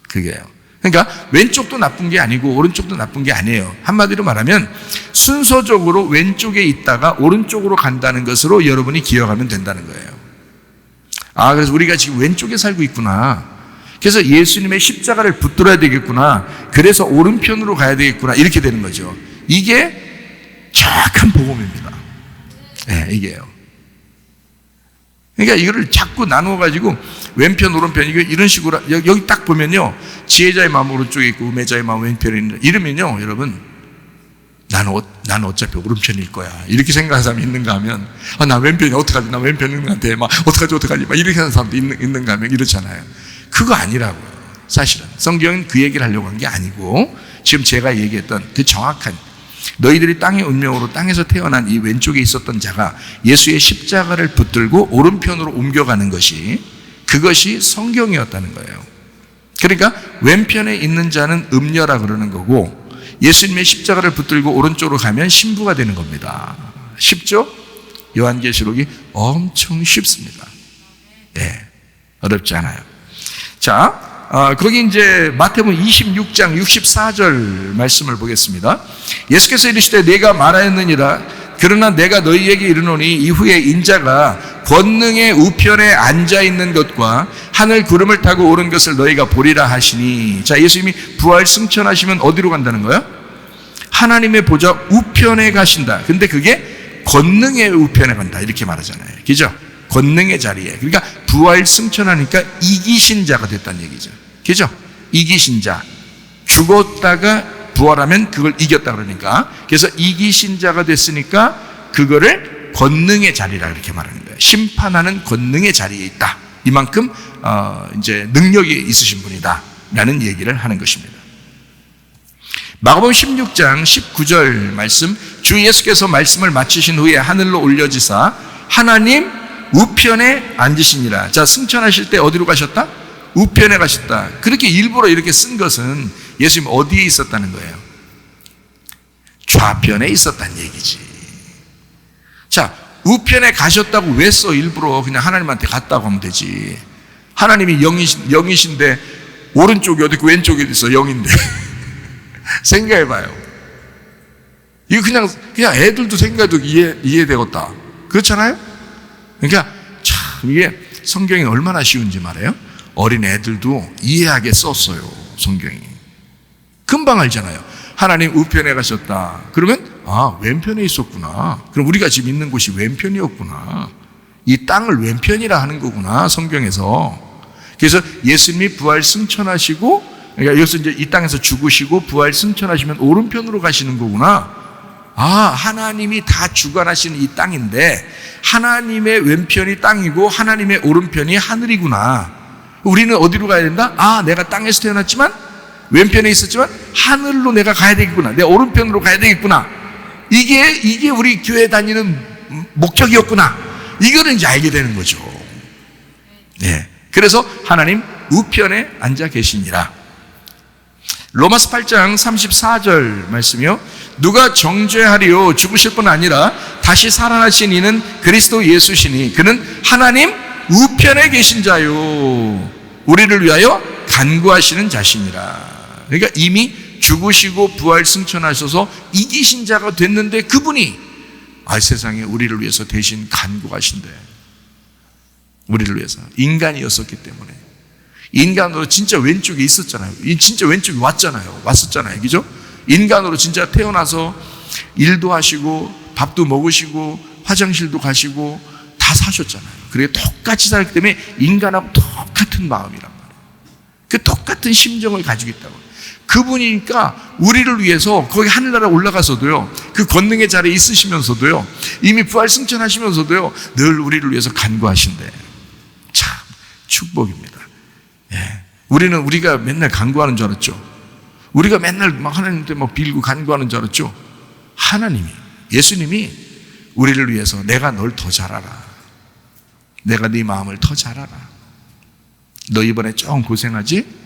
그게요. 그러니까 왼쪽도 나쁜 게 아니고 오른쪽도 나쁜 게 아니에요. 한마디로 말하면 순서적으로 왼쪽에 있다가 오른쪽으로 간다는 것으로 여러분이 기억하면 된다는 거예요. 그래서 우리가 지금 왼쪽에 살고 있구나. 그래서 예수님의 십자가를 붙들어야 되겠구나. 그래서 오른편으로 가야 되겠구나. 이렇게 되는 거죠. 이게 정확한 복음입니다. 네, 이게요. 그러니까 이거를 자꾸 나누어가지고 왼편, 오른편, 이런 식으로, 여기 딱 보면요, 지혜자의 마음 오른쪽에 있고 우매자의 마음 왼편에 있는, 이러면요, 여러분, 나는 어차피 오른편일 거야, 이렇게 생각하는 사람이 있는가 하면, 나 왼편이 어떡하지? 나 왼편 있는 것 같아. 어떡하지? 이렇게 하는 사람도 있는가 하면 이렇잖아요. 그거 아니라고요. 사실은 성경은 그 얘기를 하려고 한 게 아니고, 지금 제가 얘기했던 그 정확한, 너희들이 땅의 운명으로 땅에서 태어난 이 왼쪽에 있었던 자가 예수의 십자가를 붙들고 오른편으로 옮겨가는 것이, 그것이 성경이었다는 거예요. 그러니까 왼편에 있는 자는 음녀라 그러는 거고, 예수님의 십자가를 붙들고 오른쪽으로 가면 신부가 되는 겁니다. 쉽죠? 요한계시록이 엄청 쉽습니다. 예, 어렵지 않아요. 자, 거기 이제 마태복음 26장 64절 말씀을 보겠습니다. 예수께서 이르시되 내가 말하였느니라. 그러나 내가 너희에게 이르노니 이후에 인자가 권능의 우편에 앉아 있는 것과 하늘 구름을 타고 오른 것을 너희가 보리라 하시니. 자, 예수님이 부활 승천하시면 어디로 간다는 거예요? 하나님의 보좌 우편에 가신다. 근데 그게 권능의 우편에 간다, 이렇게 말하잖아요, 그죠? 권능의 자리에. 그러니까 부활 승천하니까 이기신 자가 됐다는 얘기죠, 그죠? 이기신 자. 죽었다가 부활하면 그걸 이겼다 그러니까, 그래서 이기신 자가 됐으니까 그거를 권능의 자리라 이렇게 말하는 거예요. 심판하는 권능의 자리에 있다. 이만큼 이제 능력이 있으신 분이다 라는 얘기를 하는 것입니다. 마가복음 16장 19절 말씀, 주 예수께서 말씀을 마치신 후에 하늘로 올려지사 하나님 우편에 앉으시니라. 자, 승천하실 때 어디로 가셨다? 우편에 가셨다. 그렇게 일부러 이렇게 쓴 것은 예수님 어디에 있었다는 거예요? 좌편에 있었다는 얘기지. 자, 우편에 가셨다고 왜 써? 일부러 그냥 하나님한테 갔다고 하면 되지. 하나님이 영이신데 오른쪽이 어디 있고 왼쪽이 어디 있어? 영인데. 생각해봐요. 이거 그냥 애들도 생각해도 이해되겠다. 그렇잖아요? 그러니까 참 이게 성경이 얼마나 쉬운지 말해요. 어린 애들도 이해하게 썼어요, 성경이. 금방 알잖아요. 하나님 우편에 가셨다. 그러면 아, 왼편에 있었구나. 그럼 우리가 지금 있는 곳이 왼편이었구나. 이 땅을 왼편이라 하는 거구나, 성경에서. 그래서 예수님이 부활 승천하시고, 그러니까 여기서 이제 이 땅에서 죽으시고 부활 승천하시면 오른편으로 가시는 거구나. 아, 하나님이 다 주관하시는 이 땅인데 하나님의 왼편이 땅이고 하나님의 오른편이 하늘이구나. 우리는 어디로 가야 된다? 아, 내가 땅에서 태어났지만 왼편에 있었지만 하늘로 내가 가야 되겠구나. 내 오른편으로 가야 되겠구나. 이게 우리 교회 다니는 목적이었구나. 이거를 이제 알게 되는 거죠. 네. 그래서 하나님 우편에 앉아 계시니라. 로마서 8장 34절 말씀이요. 누가 정죄하리요? 죽으실 뿐 아니라 다시 살아나신 이는 그리스도 예수시니 그는 하나님 우편에 계신 자요. 우리를 위하여 간구하시는 자시니라. 그러니까 이미 죽으시고 부활 승천하셔서 이기신 자가 됐는데 그분이 세상에 우리를 위해서 대신 간구하신대. 우리를 위해서. 인간이었었기 때문에. 인간으로 진짜 왼쪽에 있었잖아요. 진짜 왼쪽에 왔었잖아요. 그죠? 인간으로 진짜 태어나서 일도 하시고 밥도 먹으시고 화장실도 가시고 다 사셨잖아요. 그게 똑같이 살기 때문에 인간하고 똑같은 마음이란 말이에요. 그 똑같은 심정을 가지고 있다고. 그분이니까 우리를 위해서 거기 하늘나라 올라가서도요, 그 권능의 자리에 있으시면서도요, 이미 부활 승천하시면서도요, 늘 우리를 위해서 간구하신대. 참 축복입니다. 예. 우리가 맨날 간구하는 줄 알았죠. 우리가 맨날 막 하나님한테 막 빌고 간구하는 줄 알았죠. 하나님이, 예수님이 우리를 위해서 내가 널 더 잘 알아. 내가 네 마음을 더 잘 알아. 너 이번에 좀 고생하지?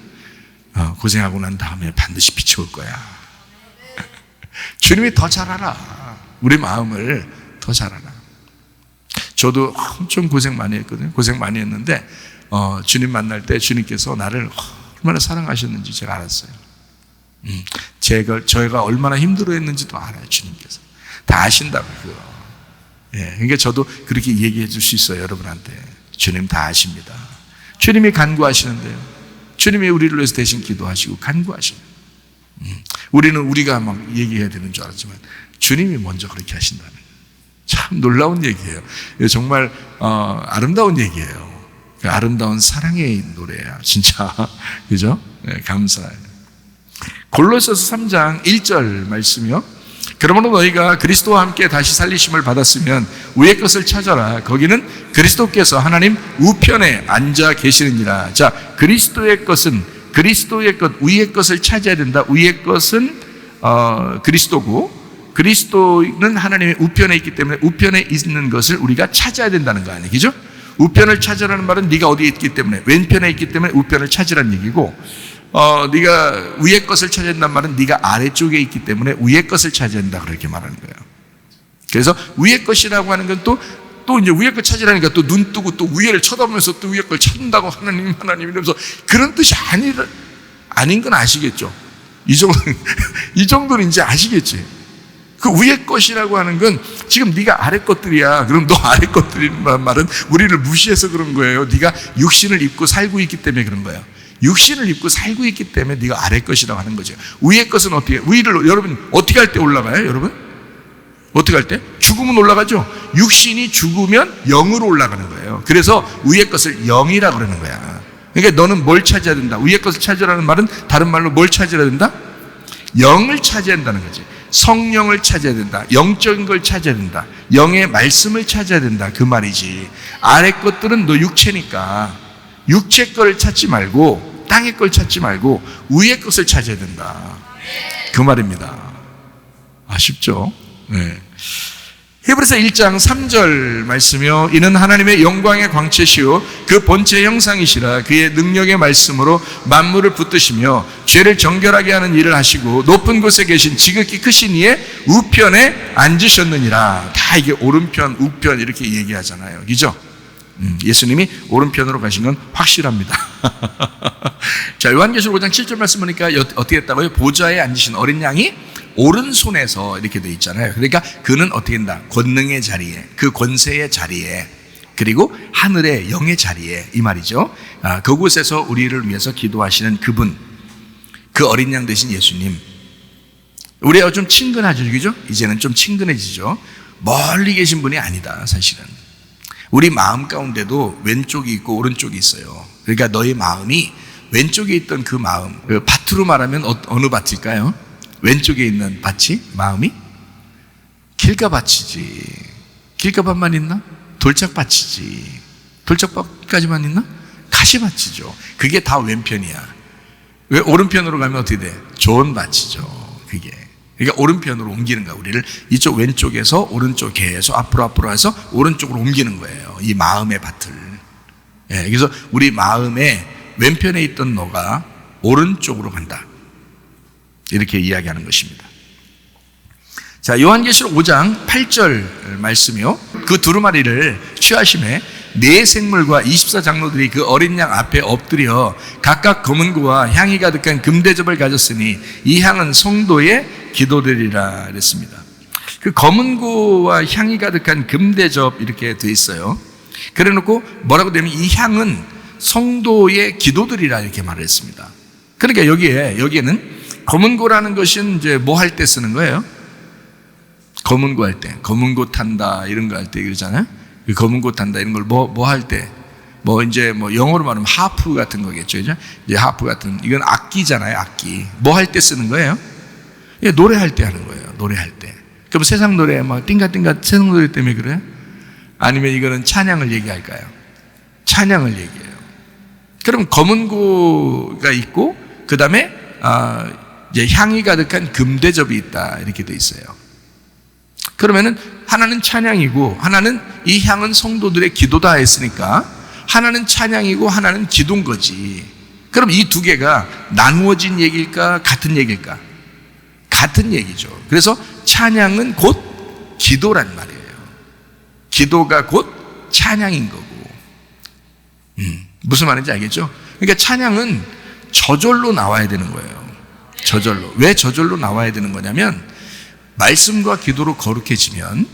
고생하고 난 다음에 반드시 빛이 올 거야. 주님이 더 잘 알아. 우리 마음을 더 잘 알아. 저도 엄청 고생 많이 했거든요. 고생 많이 했는데 주님 만날 때 주님께서 나를 얼마나 사랑하셨는지 제가 알았어요. 저희가 얼마나 힘들어했는지도 알아요. 주님께서 다 아신다고. 예, 그러니까 저도 그렇게 얘기해 줄 수 있어요. 여러분한테 주님 다 아십니다. 주님이 간구하시는데요, 주님이 우리를 위해서 대신 기도하시고 간구하시는. 우리는 우리가 막 얘기해야 되는 줄 알았지만 주님이 먼저 그렇게 하신다는, 참 놀라운 얘기예요. 정말 아름다운 얘기예요. 아름다운 사랑의 노래야, 진짜. 그죠? 네, 감사해요. 골로새서 3장 1절 말씀이요. 그러므로 너희가 그리스도와 함께 다시 살리심을 받았으면 위의 것을 찾아라. 거기는 그리스도께서 하나님 우편에 앉아 계시느니라. 자, 그리스도의 것은 그리스도의 것, 위의 것을 찾아야 된다. 위의 것은 그리스도고, 그리스도는 하나님의 우편에 있기 때문에 우편에 있는 것을 우리가 찾아야 된다는 거 아니에요? 그죠? 우편을 찾으라는 말은 네가 어디에 있기 때문에, 왼편에 있기 때문에 우편을 찾으라는 얘기고, 네가 위의 것을 찾아야 된다는 말은 네가 아래쪽에 있기 때문에 위의 것을 찾아야 된다, 그렇게 말하는 거예요. 그래서 위의 것이라고 하는 건 또 이제 위의 것 찾으라니까 또 눈 뜨고 또 위를 쳐다보면서 또 위의 걸 찾는다고 하나님 이러면서 그런 뜻이 아닌 건 아시겠죠? 이 정도는 이제 아시겠지? 그 위의 것이라고 하는 건 지금 네가 아래 것들이야. 그럼 너 아래 것들이란 말은 우리를 무시해서 그런 거예요. 네가 육신을 입고 살고 있기 때문에 그런 거예요. 육신을 입고 살고 있기 때문에 네가 아래 것이라고 하는 거죠. 위의 것은 어떻게, 위를 여러분 어떻게 할 때 올라가요? 여러분? 어떻게 할 때? 죽으면 올라가죠. 육신이 죽으면 영으로 올라가는 거예요. 그래서 위의 것을 영이라고 그러는 거야. 그러니까 너는 뭘 찾아야 된다? 위의 것을 찾으라는 말은 다른 말로 뭘 찾아야 된다? 영을 찾아야 된다는 거지. 성령을 찾아야 된다. 영적인 걸 찾아야 된다. 영의 말씀을 찾아야 된다, 그 말이지. 아래 것들은 너 육체니까 육체 걸 찾지 말고, 땅의 걸 찾지 말고 위의 것을 찾아야 된다, 그 말입니다. 아쉽죠? 네. 히브리서 1장 3절 말씀이요. 이는 하나님의 영광의 광채시요 그 본체 형상이시라. 그의 능력의 말씀으로 만물을 붙드시며 죄를 정결하게 하는 일을 하시고 높은 곳에 계신 지극히 크신 이의 우편에 앉으셨느니라. 다 이게 오른편, 우편 이렇게 얘기하잖아요. 그죠? 예수님이 오른편으로 가신 건 확실합니다. 자, 요한계시록 5장 7절 말씀 보니까 어떻게 했다고요? 보좌에 앉으신 어린 양이 오른손에서 이렇게 돼 있잖아요. 그러니까 그는 어떻게 된다? 권능의 자리에, 그 권세의 자리에, 그리고 하늘의 영의 자리에, 이 말이죠. 그곳에서 우리를 위해서 기도하시는 그분, 그 어린 양 되신 예수님. 우리하고 좀 친근하죠, 그죠? 이제는 좀 친근해지죠. 멀리 계신 분이 아니다, 사실은. 우리 마음 가운데도 왼쪽이 있고 오른쪽이 있어요. 그러니까 너의 마음이 왼쪽에 있던 그 마음, 그 밭으로 말하면 어느 밭일까요? 왼쪽에 있는 밭이 마음이 길가밭이지. 길가밭만 있나? 돌짝밭이지. 돌짝밭까지만 있나? 가시밭이죠. 그게 다 왼편이야. 왜 오른편으로 가면 어떻게 돼? 좋은 밭이죠. 그게. 그러니까 오른편으로 옮기는 거야. 우리를 이쪽 왼쪽에서 오른쪽 계속 앞으로 해서 오른쪽으로 옮기는 거예요. 이 마음의 밭을. 예, 그래서 우리 마음의 왼편에 있던 너가 오른쪽으로 간다. 이렇게 이야기하는 것입니다. 자, 요한계시록 5장 8절 말씀이요. 그 두루마리를 취하심에 네 생물과 24장로들이 그 어린 양 앞에 엎드려 각각 검은고와 향이 가득한 금대접을 가졌으니 이 향은 성도의 기도되리라 그랬습니다. 그 검은고와 향이 가득한 금대접 이렇게 돼 있어요. 그래 놓고 뭐라고 되면 이 향은 성도의 기도들이라 이렇게 말을 했습니다. 그러니까 여기에는 검은고라는 것은 이제 뭐 할 때 쓰는 거예요? 검은고 할 때, 검은고 탄다 이런 거 할 때 그러잖아요. 검은고 탄다 이런 걸 뭐 할 때, 이제 영어로 말하면 하프 같은 거겠죠, 그죠? 이제 하프 같은 이건 악기잖아요, 악기. 뭐 할 때 쓰는 거예요? 예, 노래할 때 하는 거예요, 노래할 때. 그럼 세상 노래 막 띵가띵가 세상 노래 때문에 그래요? 아니면 이거는 찬양을 얘기할까요? 찬양을 얘기해요. 그럼 검은고가 있고 그 다음에 이제 향이 가득한 금대접이 있다 이렇게 돼 있어요. 그러면은 하나는 찬양이고 하나는 이 향은 성도들의 기도다 했으니까 하나는 찬양이고 하나는 기도인 거지. 그럼 이 두 개가 나누어진 얘기일까 같은 얘기일까? 같은 얘기죠. 그래서 찬양은 곧 기도란 말이에요. 기도가 곧 찬양인 거고. 무슨 말인지 알겠죠? 그러니까 찬양은 저절로 나와야 되는 거예요. 저절로. 왜 저절로 나와야 되는 거냐면 말씀과 기도로 거룩해지면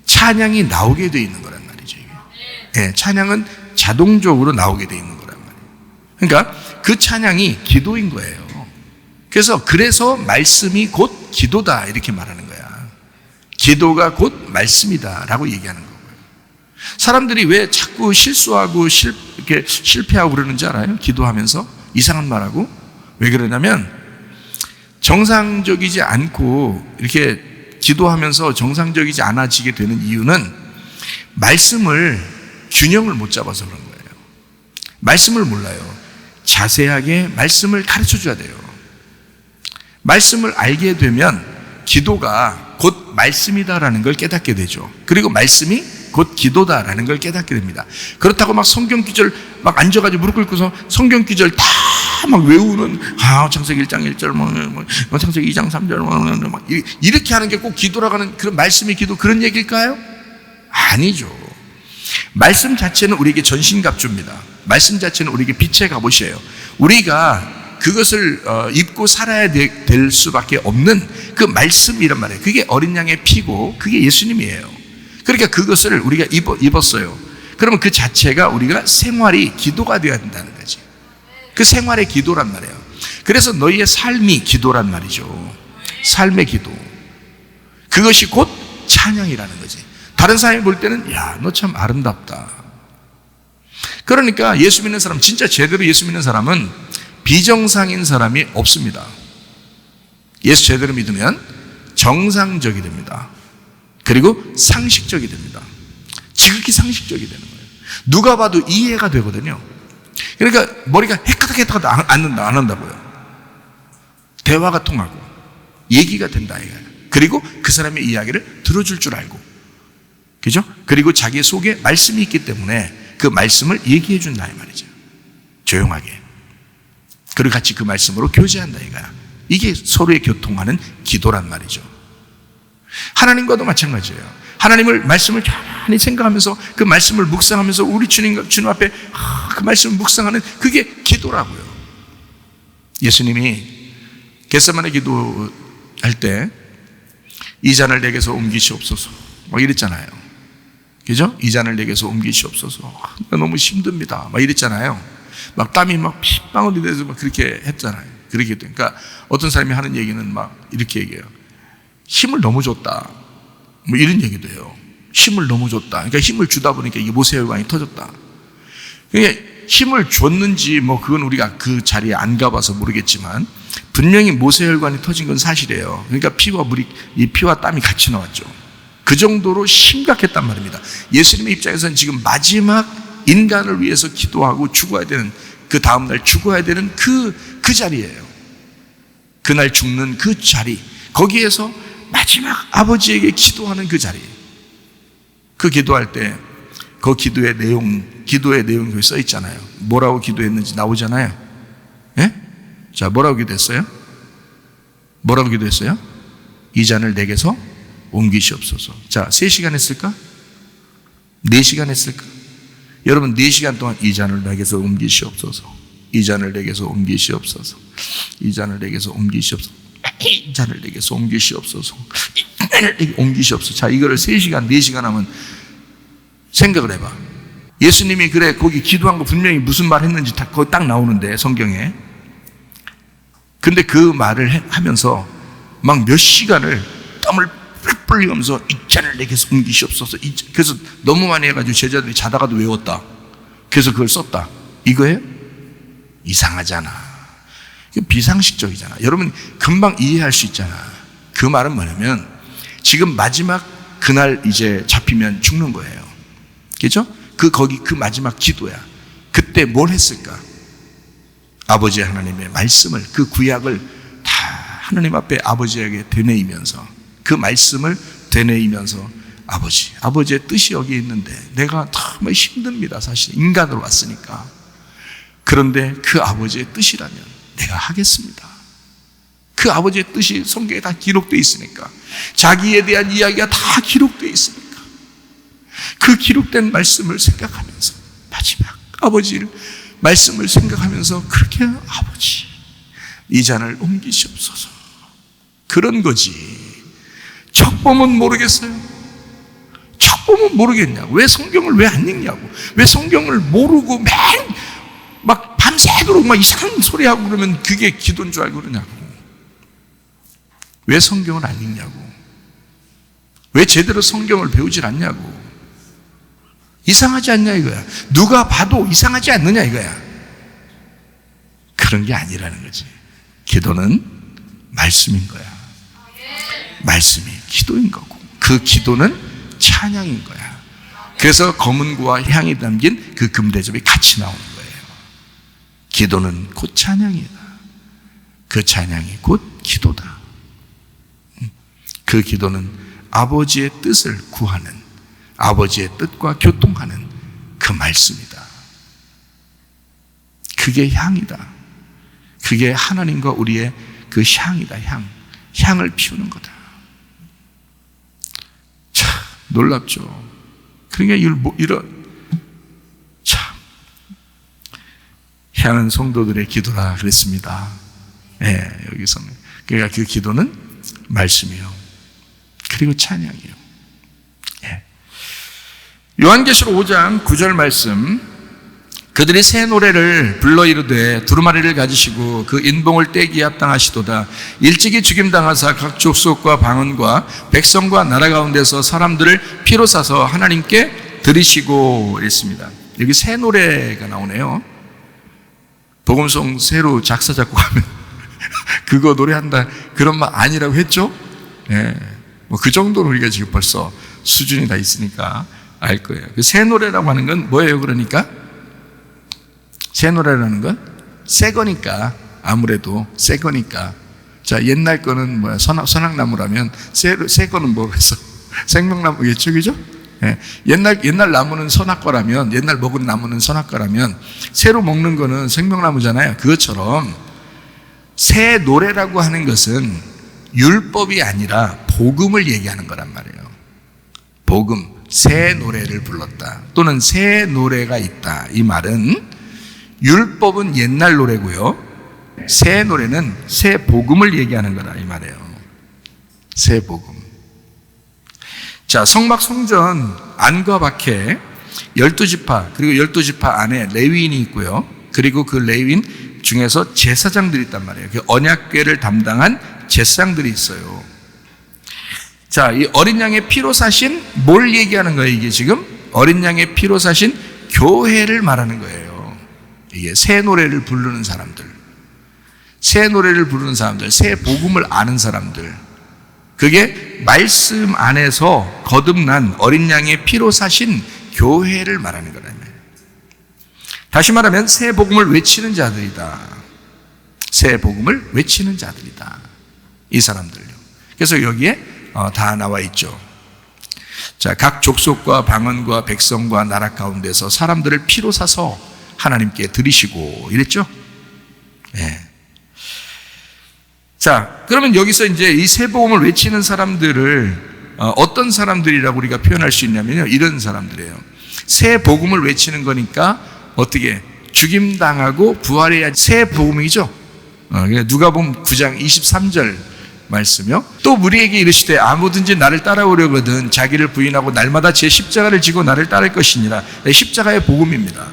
찬양이 나오게 돼 있는 거란 말이죠. 네, 찬양은 자동적으로 나오게 돼 있는 거란 말이에요. 그러니까 그 찬양이 기도인 거예요. 그래서 말씀이 곧 기도다 이렇게 말하는 거야. 기도가 곧 말씀이다 라고 얘기하는 거고요. 사람들이 왜 자꾸 실수하고 이렇게 실패하고 그러는지 알아요? 기도하면서 이상한 말하고. 왜 그러냐면 정상적이지 않고 이렇게 기도하면서 정상적이지 않아지게 되는 이유는 말씀을 균형을 못 잡아서 그런 거예요. 말씀을 몰라요. 자세하게 말씀을 가르쳐 줘야 돼요. 말씀을 알게 되면 기도가 곧 말씀이다라는 걸 깨닫게 되죠. 그리고 말씀이 곧 기도다라는 걸 깨닫게 됩니다. 그렇다고 막 성경 구절 막 앉아가지고 무릎 꿇고서 성경 구절 다 막 외우는 창세기 1장 1절 창세기 2장 3절 막 이렇게 하는 게 꼭 기도라고 하는 그런 말씀이 기도 그런 얘기일까요? 아니죠. 말씀 자체는 우리에게 전신갑주입니다. 말씀 자체는 우리에게 빛의 갑옷이에요. 우리가 그것을 입고 살아야 될 수밖에 없는 그 말씀이란 말이에요. 그게 어린 양의 피고 그게 예수님이에요. 그러니까 그것을 우리가 입었어요. 그러면 그 자체가 우리가 생활이 기도가 되어야 된다는 거지. 그 생활의 기도란 말이에요. 그래서 너희의 삶이 기도란 말이죠. 삶의 기도. 그것이 곧 찬양이라는 거지. 다른 사람이 볼 때는 야, 너 참 아름답다. 그러니까 예수 믿는 사람, 진짜 제대로 예수 믿는 사람은 비정상인 사람이 없습니다. 예수 제대로 믿으면 정상적이 됩니다. 그리고 상식적이 됩니다. 지극히 상식적이 되는 거예요. 누가 봐도 이해가 되거든요. 그러니까 머리가 해까닥 안 한다고요. 대화가 통하고 얘기가 된다 이거예요. 그리고 그 사람의 이야기를 들어줄 줄 알고, 그죠? 그리고 자기 속에 말씀이 있기 때문에 그 말씀을 얘기해 준다 이 말이죠. 조용하게. 그리고 같이 그 말씀으로 교제한다 이거야. 이게 서로의 교통하는 기도란 말이죠. 하나님과도 마찬가지예요. 하나님을 말씀을 가만히 생각하면서 그 말씀을 묵상하면서 우리 주님 앞에 그 말씀을 묵상하는 그게 기도라고요. 예수님이 겟세마네 기도할 때 이 잔을 내게서 옮기시옵소서 막 이랬잖아요. 그죠? 이 잔을 내게서 옮기시옵소서. 너무 힘듭니다. 막 이랬잖아요. 막 땀이 막 핏방울이 돼서 막 그렇게 했잖아요. 그렇게 돼. 그러니까 어떤 사람이 하는 얘기는 막 이렇게 얘기해요. 힘을 너무 줬다. 뭐 이런 얘기도 해요. 힘을 너무 줬다. 그러니까 힘을 주다 보니까 이게 모세혈관이 터졌다. 그러니까 힘을 줬는지 뭐 그건 우리가 그 자리에 안 가봐서 모르겠지만 분명히 모세혈관이 터진 건 사실이에요. 그러니까 이 피와 땀이 같이 나왔죠. 그 정도로 심각했단 말입니다. 예수님의 입장에서는 지금 마지막 인간을 위해서 기도하고 죽어야 되는, 그 다음날 죽어야 되는 그 자리예요. 그날 죽는 그 자리, 거기에서 마지막 아버지에게 기도하는 그 자리. 그 기도할 때 그 기도의 내용이 거기 써 있잖아요. 뭐라고 기도했는지 나오잖아요. 예? 자, 뭐라고 기도했어요? 뭐라고 기도했어요? 이 잔을 내게서 옮기시옵소서. 자, 3시간 했을까? 4시간 했을까? 여러분 4시간 동안 이 잔을 내게서 옮기시옵소서. 이 잔을 내게서 옮기시옵소서. 이 잔을 내게서 옮기시옵소서. 이 잔을 내게서 옮기시옵소서. 이 잔을 내게 옮기시옵소서. 자, 이거를 3시간, 4시간 하면 생각을 해봐. 예수님이 그래 거기 기도한 거 분명히 무슨 말 했는지 거기 딱 나오는데 성경에. 근데 그 말을 하면서 막 몇 시간을 땀을 뿔뿔 흘리면서 이 잔을 내게서 옮기시옵소서. 그래서 너무 많이 해가지고 제자들이 자다가도 외웠다. 그래서 그걸 썼다. 이거예요? 이상하잖아. 비상식적이잖아. 여러분 금방 이해할 수 있잖아. 그 말은 뭐냐면 지금 마지막 그날 이제 잡히면 죽는 거예요. 그죠? 그 마지막 기도야. 그때 뭘 했을까? 아버지 하나님의 말씀을, 그 구약을 다 하나님 앞에 아버지에게 되뇌이면서, 그 말씀을 되뇌이면서 아버지의 뜻이 여기 있는데 내가 정말 힘듭니다. 사실 인간으로 왔으니까. 그런데 그 아버지의 뜻이라면 내가 하겠습니다. 그 아버지의 뜻이 성경에 다 기록되어 있으니까, 자기에 대한 이야기가 다 기록되어 있으니까 그 기록된 말씀을 생각하면서, 마지막 아버지를 말씀을 생각하면서 그렇게 아버지 이 잔을 옮기시옵소서. 그런 거지. 척보면 모르겠어요? 척보면 모르겠냐고. 왜 성경을 왜 안 읽냐고. 왜 성경을 모르고 막 밤새도록 막 이상한 소리 하고 그러면 그게 기도인 줄 알고 그러냐고. 왜 성경을 안 읽냐고. 왜 제대로 성경을 배우질 않냐고. 이상하지 않냐 이거야. 누가 봐도 이상하지 않느냐 이거야. 그런 게 아니라는 거지. 기도는 말씀인 거야. 말씀이 기도인 거고, 그 기도는 찬양인 거야. 그래서 검은고와 향이 담긴 그 금대접이 같이 나오는 거예요. 기도는 곧 찬양이다. 그 찬양이 곧 기도다. 그 기도는 아버지의 뜻을 구하는, 아버지의 뜻과 교통하는 그 말씀이다. 그게 향이다. 그게 하나님과 우리의 그 향이다. 향을 피우는 거다. 참 놀랍죠. 그러니까 참 향은 성도들의 기도라 그랬습니다. 네, 여기서는. 그러니까 그 기도는 말씀이요, 그리고 찬양이요. 네. 요한계시록 5장 9절 말씀. 그들이 새 노래를 불러 이르되 두루마리를 가지시고 그 인봉을 떼기에 합당하시도다. 일찍이 죽임당하사 각 족속과 방언과 백성과 나라 가운데서 사람들을 피로 싸서 하나님께 드리시고 이랬습니다. 여기 새 노래가 나오네요. 복음송 새로 작사 작곡하면 그거 노래한다 그런 말 아니라고 했죠. 네. 뭐 그 정도로 우리가 지금 벌써 수준이 다 있으니까 알 거예요. 그 새 노래라고 하는 건 뭐예요? 그러니까 새 노래라는 건 새 거니까, 아무래도 새 거니까. 자, 옛날 거는 뭐야? 선악나무라면 새 거는 뭐겠어? 생명나무겠죠, 그죠? 예. 옛날 나무는 선악과라면, 옛날 먹은 나무는 선악과라면 새로 먹는 거는 생명나무잖아요. 그것처럼 새 노래라고 하는 것은 율법이 아니라 복음을 얘기하는 거란 말이에요. 복음, 새 노래를 불렀다, 또는 새 노래가 있다. 이 말은 율법은 옛날 노래고요, 새 노래는 새 복음을 얘기하는 거다 이 말이에요. 새 복음. 자, 성막 성전 안과 밖에 12지파, 그리고 12지파 안에 레위인이 있고요. 그리고 그 레위인 중에서 제사장들이 있단 말이에요. 그 언약궤를 담당한 제사장들이 있어요. 자, 이 어린 양의 피로 사신 뭘 얘기하는 거예요? 이게 지금 어린 양의 피로 사신 교회를 말하는 거예요. 이게 새 노래를 부르는 사람들, 새 노래를 부르는 사람들, 새 복음을 아는 사람들, 그게 말씀 안에서 거듭난 어린 양의 피로 사신 교회를 말하는 거라며. 다시 말하면 새 복음을 외치는 자들이다. 새 복음을 외치는 자들이다. 이 사람들요. 그래서 여기에 다 나와 있죠. 자, 각 족속과 방언과 백성과 나라 가운데서 사람들을 피로 사서 하나님께 드리시고 이랬죠. 예. 자, 그러면 여기서 이제 이 새 복음을 외치는 사람들을 어떤 사람들이라고 우리가 표현할 수 있냐면요, 이런 사람들이에요. 새 복음을 외치는 거니까 어떻게 죽임당하고 부활해야 새 복음이죠. 누가복음 9장 23절 말씀이요. 또 우리에게 이르시되 아무든지 나를 따라오려거든 자기를 부인하고 날마다 제 십자가를 지고 나를 따를 것이니라. 십자가의 복음입니다.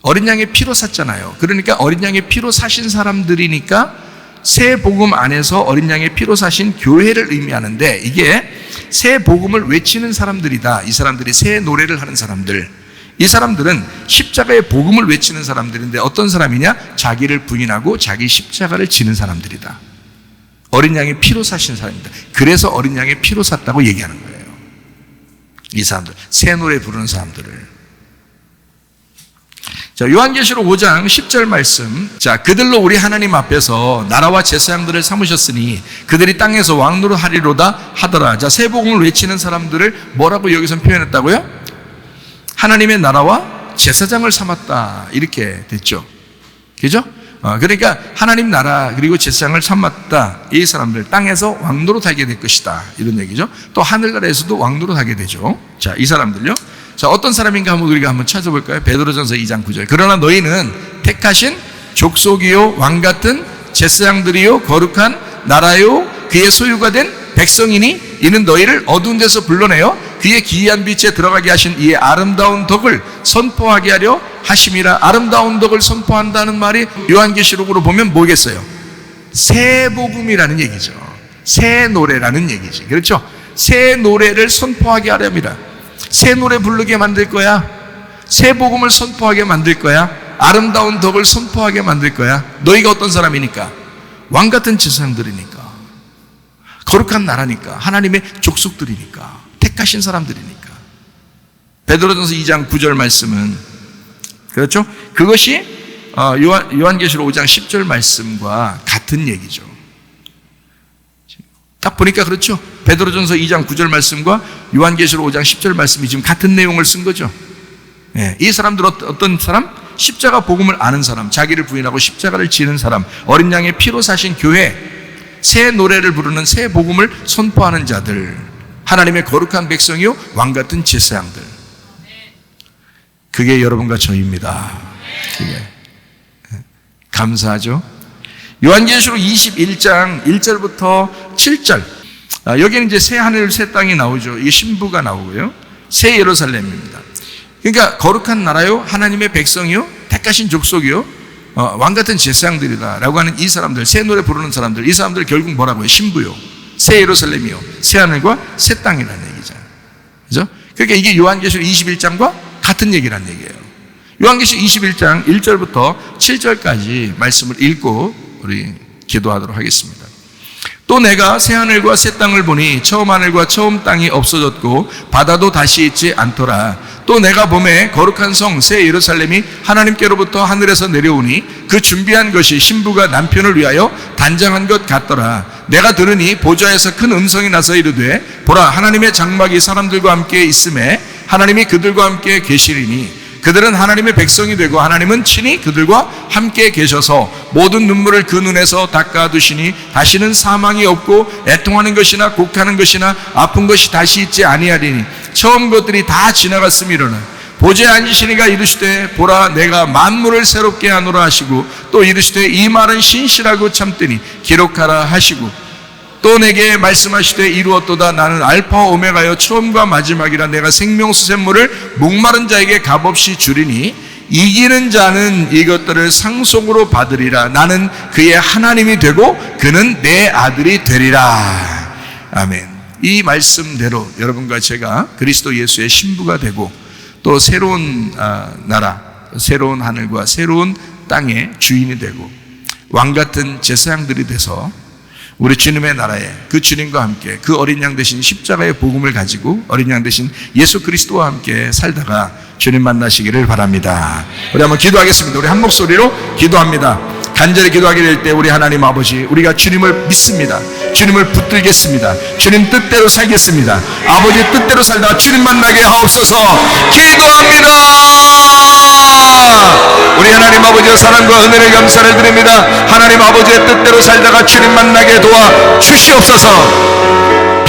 어린 양의 피로 샀잖아요. 그러니까 어린 양의 피로 사신 사람들이니까 새 복음 안에서 어린 양의 피로 사신 교회를 의미하는데, 이게 새 복음을 외치는 사람들이다. 이 사람들이 새 노래를 하는 사람들, 이 사람들은 십자가의 복음을 외치는 사람들인데 어떤 사람이냐? 자기를 부인하고 자기 십자가를 지는 사람들이다. 어린 양의 피로 사신 사람입니다. 그래서 어린 양의 피로 샀다고 얘기하는 거예요. 이 사람들, 새 노래 부르는 사람들을. 자, 요한계시록 5장 10절 말씀. 자, 그들로 우리 하나님 앞에서 나라와 제사장들을 삼으셨으니 그들이 땅에서 왕노릇 하리로다 하더라. 자, 새 복음을 외치는 사람들을 뭐라고 여기서 표현했다고요? 하나님의 나라와 제사장을 삼았다. 이렇게 됐죠. 그죠? 그러니까 하나님 나라 그리고 제사장을 삼았다. 이 사람들 땅에서 왕노릇 하게 될 것이다. 이런 얘기죠. 또 하늘나라에서도 왕노릇 하게 되죠. 자, 이 사람들요. 자, 어떤 사람인가 우리가 한번 찾아볼까요? 베드로전서 2장 9절. 그러나 너희는 택하신 족속이요 왕 같은 제사장들이요 거룩한 나라요 그의 소유가 된 백성이니 이는 너희를 어두운 데서 불러내어 그의 기이한 빛에 들어가게 하신 이의 아름다운 덕을 선포하게 하려 하심이라. 아름다운 덕을 선포한다는 말이 요한계시록으로 보면 뭐겠어요? 새 복음이라는 얘기죠. 새 노래라는 얘기지. 그렇죠? 새 노래를 선포하게 하렵니다. 새 노래 부르게 만들 거야. 새 복음을 선포하게 만들 거야. 아름다운 덕을 선포하게 만들 거야. 너희가 어떤 사람이니까? 왕 같은 제사장들이니까, 거룩한 나라니까, 하나님의 족속들이니까, 택하신 사람들이니까. 베드로전서 2장 9절 말씀은 그렇죠? 그것이 요한계시록 5장 10절 말씀과 같은 얘기죠. 딱 보니까 그렇죠? 베드로전서 2장 9절 말씀과 요한계시록 5장 10절 말씀이 지금 같은 내용을 쓴 거죠. 예, 이 사람들 어떤 사람? 십자가 복음을 아는 사람, 자기를 부인하고 십자가를 지는 사람, 어린 양의 피로 사신 교회, 새 노래를 부르는 새 복음을 선포하는 자들, 하나님의 거룩한 백성이요 왕 같은 제사장들. 그게 여러분과 저입니다. 그게 감사하죠. 요한계시록 21장 1절부터 7절. 여기는 이제 새 하늘 새 땅이 나오죠. 이게 신부가 나오고요. 새 예루살렘입니다. 그러니까 거룩한 나라요 하나님의 백성이요 택하신 족속이요 왕 같은 제사장들이다라고 하는 이 사람들, 새 노래 부르는 사람들, 이 사람들 결국 뭐라고요? 신부요, 새 예루살렘이요, 새 하늘과 새 땅이라는 얘기잖아요. 그죠? 그러니까 이게 요한계시록 21장과 같은 얘기라는 얘기예요. 요한계시록 21장 1절부터 7절까지 말씀을 읽고 우리 기도하도록 하겠습니다. 또 내가 새 하늘과 새 땅을 보니 처음 하늘과 처음 땅이 없어졌고 바다도 다시 있지 않더라. 또 내가 보매 거룩한 성 새 예루살렘이 하나님께로부터 하늘에서 내려오니 그 준비한 것이 신부가 남편을 위하여 단장한 것 같더라. 내가 들으니 보좌에서 큰 음성이 나서 이르되 보라 하나님의 장막이 사람들과 함께 있음에 하나님이 그들과 함께 계시리니 그들은 하나님의 백성이 되고 하나님은 친히 그들과 함께 계셔서 모든 눈물을 그 눈에서 닦아두시니 다시는 사망이 없고 애통하는 것이나 곡하는 것이나 아픈 것이 다시 있지 아니하리니 처음 것들이 다 지나갔음이로라. 보좌에 앉으시니가 이르시되 보라 내가 만물을 새롭게 하노라 하시고 또 이르시되 이 말은 신실하고 참되니 기록하라 하시고 또 내게 말씀하시되 이루었도다. 나는 알파와 오메가여 처음과 마지막이라. 내가 생명수 샘물을 목마른 자에게 값없이 주리니 이기는 자는 이것들을 상속으로 받으리라. 나는 그의 하나님이 되고 그는 내 아들이 되리라. 아멘. 이 말씀대로 여러분과 제가 그리스도 예수의 신부가 되고 또 새로운 나라, 새로운 하늘과 새로운 땅의 주인이 되고 왕같은 제사장들이 돼서 우리 주님의 나라에 그 주님과 함께 그 어린 양 대신 십자가의 복음을 가지고 어린 양 대신 예수 그리스도와 함께 살다가 주님 만나시기를 바랍니다. 우리 한번 기도하겠습니다. 우리 한 목소리로 기도합니다. 간절히 기도하게 될 때 우리 하나님 아버지, 우리가 주님을 믿습니다. 주님을 붙들겠습니다. 주님 뜻대로 살겠습니다. 아버지 뜻대로 살다가 주님 만나게 하옵소서. 기도합니다. 우리 하나님 아버지의 사랑과 은혜를 감사를 드립니다. 하나님 아버지의 뜻대로 살다가 주님 만나게 도와 주시옵소서.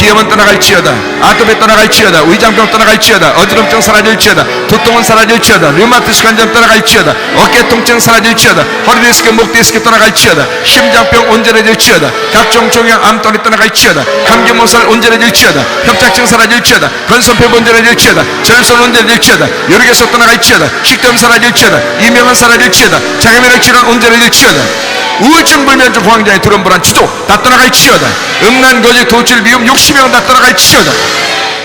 비염은 떠나갈지어다, 아토피 떠나갈지어다, 위장병 떠나갈지어다, 어지럼증 사라질지어다, 두통은 사라질지어다, 류마티스 관절 떠나갈지어다, 어깨 통증 사라질지어다, 허리 디스크, 목 디스크 떠나갈지어다, 심장병 온전해질지어다, 각종 종양 암tor이 떠나갈지어다, 감기 몸살 온전해질지어다, 협착증 사라질지어다, 건선폐 온전해질지어다, 절선 온전해질지어다, 요리개속 떠나갈지어다, 식도염 사라질지어다, 이명은 사라질지어다, 장애면역 질환 온전해질지어다, 우울증, 불면증, 공황장애, 두려움, 불안, 추종 다 떠나갈지어다, 음란, 거짓, 도질, 미움, 욕심형 다 떠나갈지어다.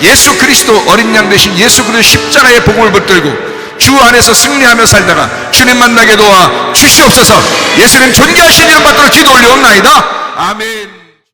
예수 그리스도 어린 양 대신 예수 그리스도 십자가의 복음을 붙들고 주 안에서 승리하며 살다가 주님 만나게 도와 주시옵소서. 예수님 존귀하신 이름 받들어 기도 올려옵나이다. 아멘.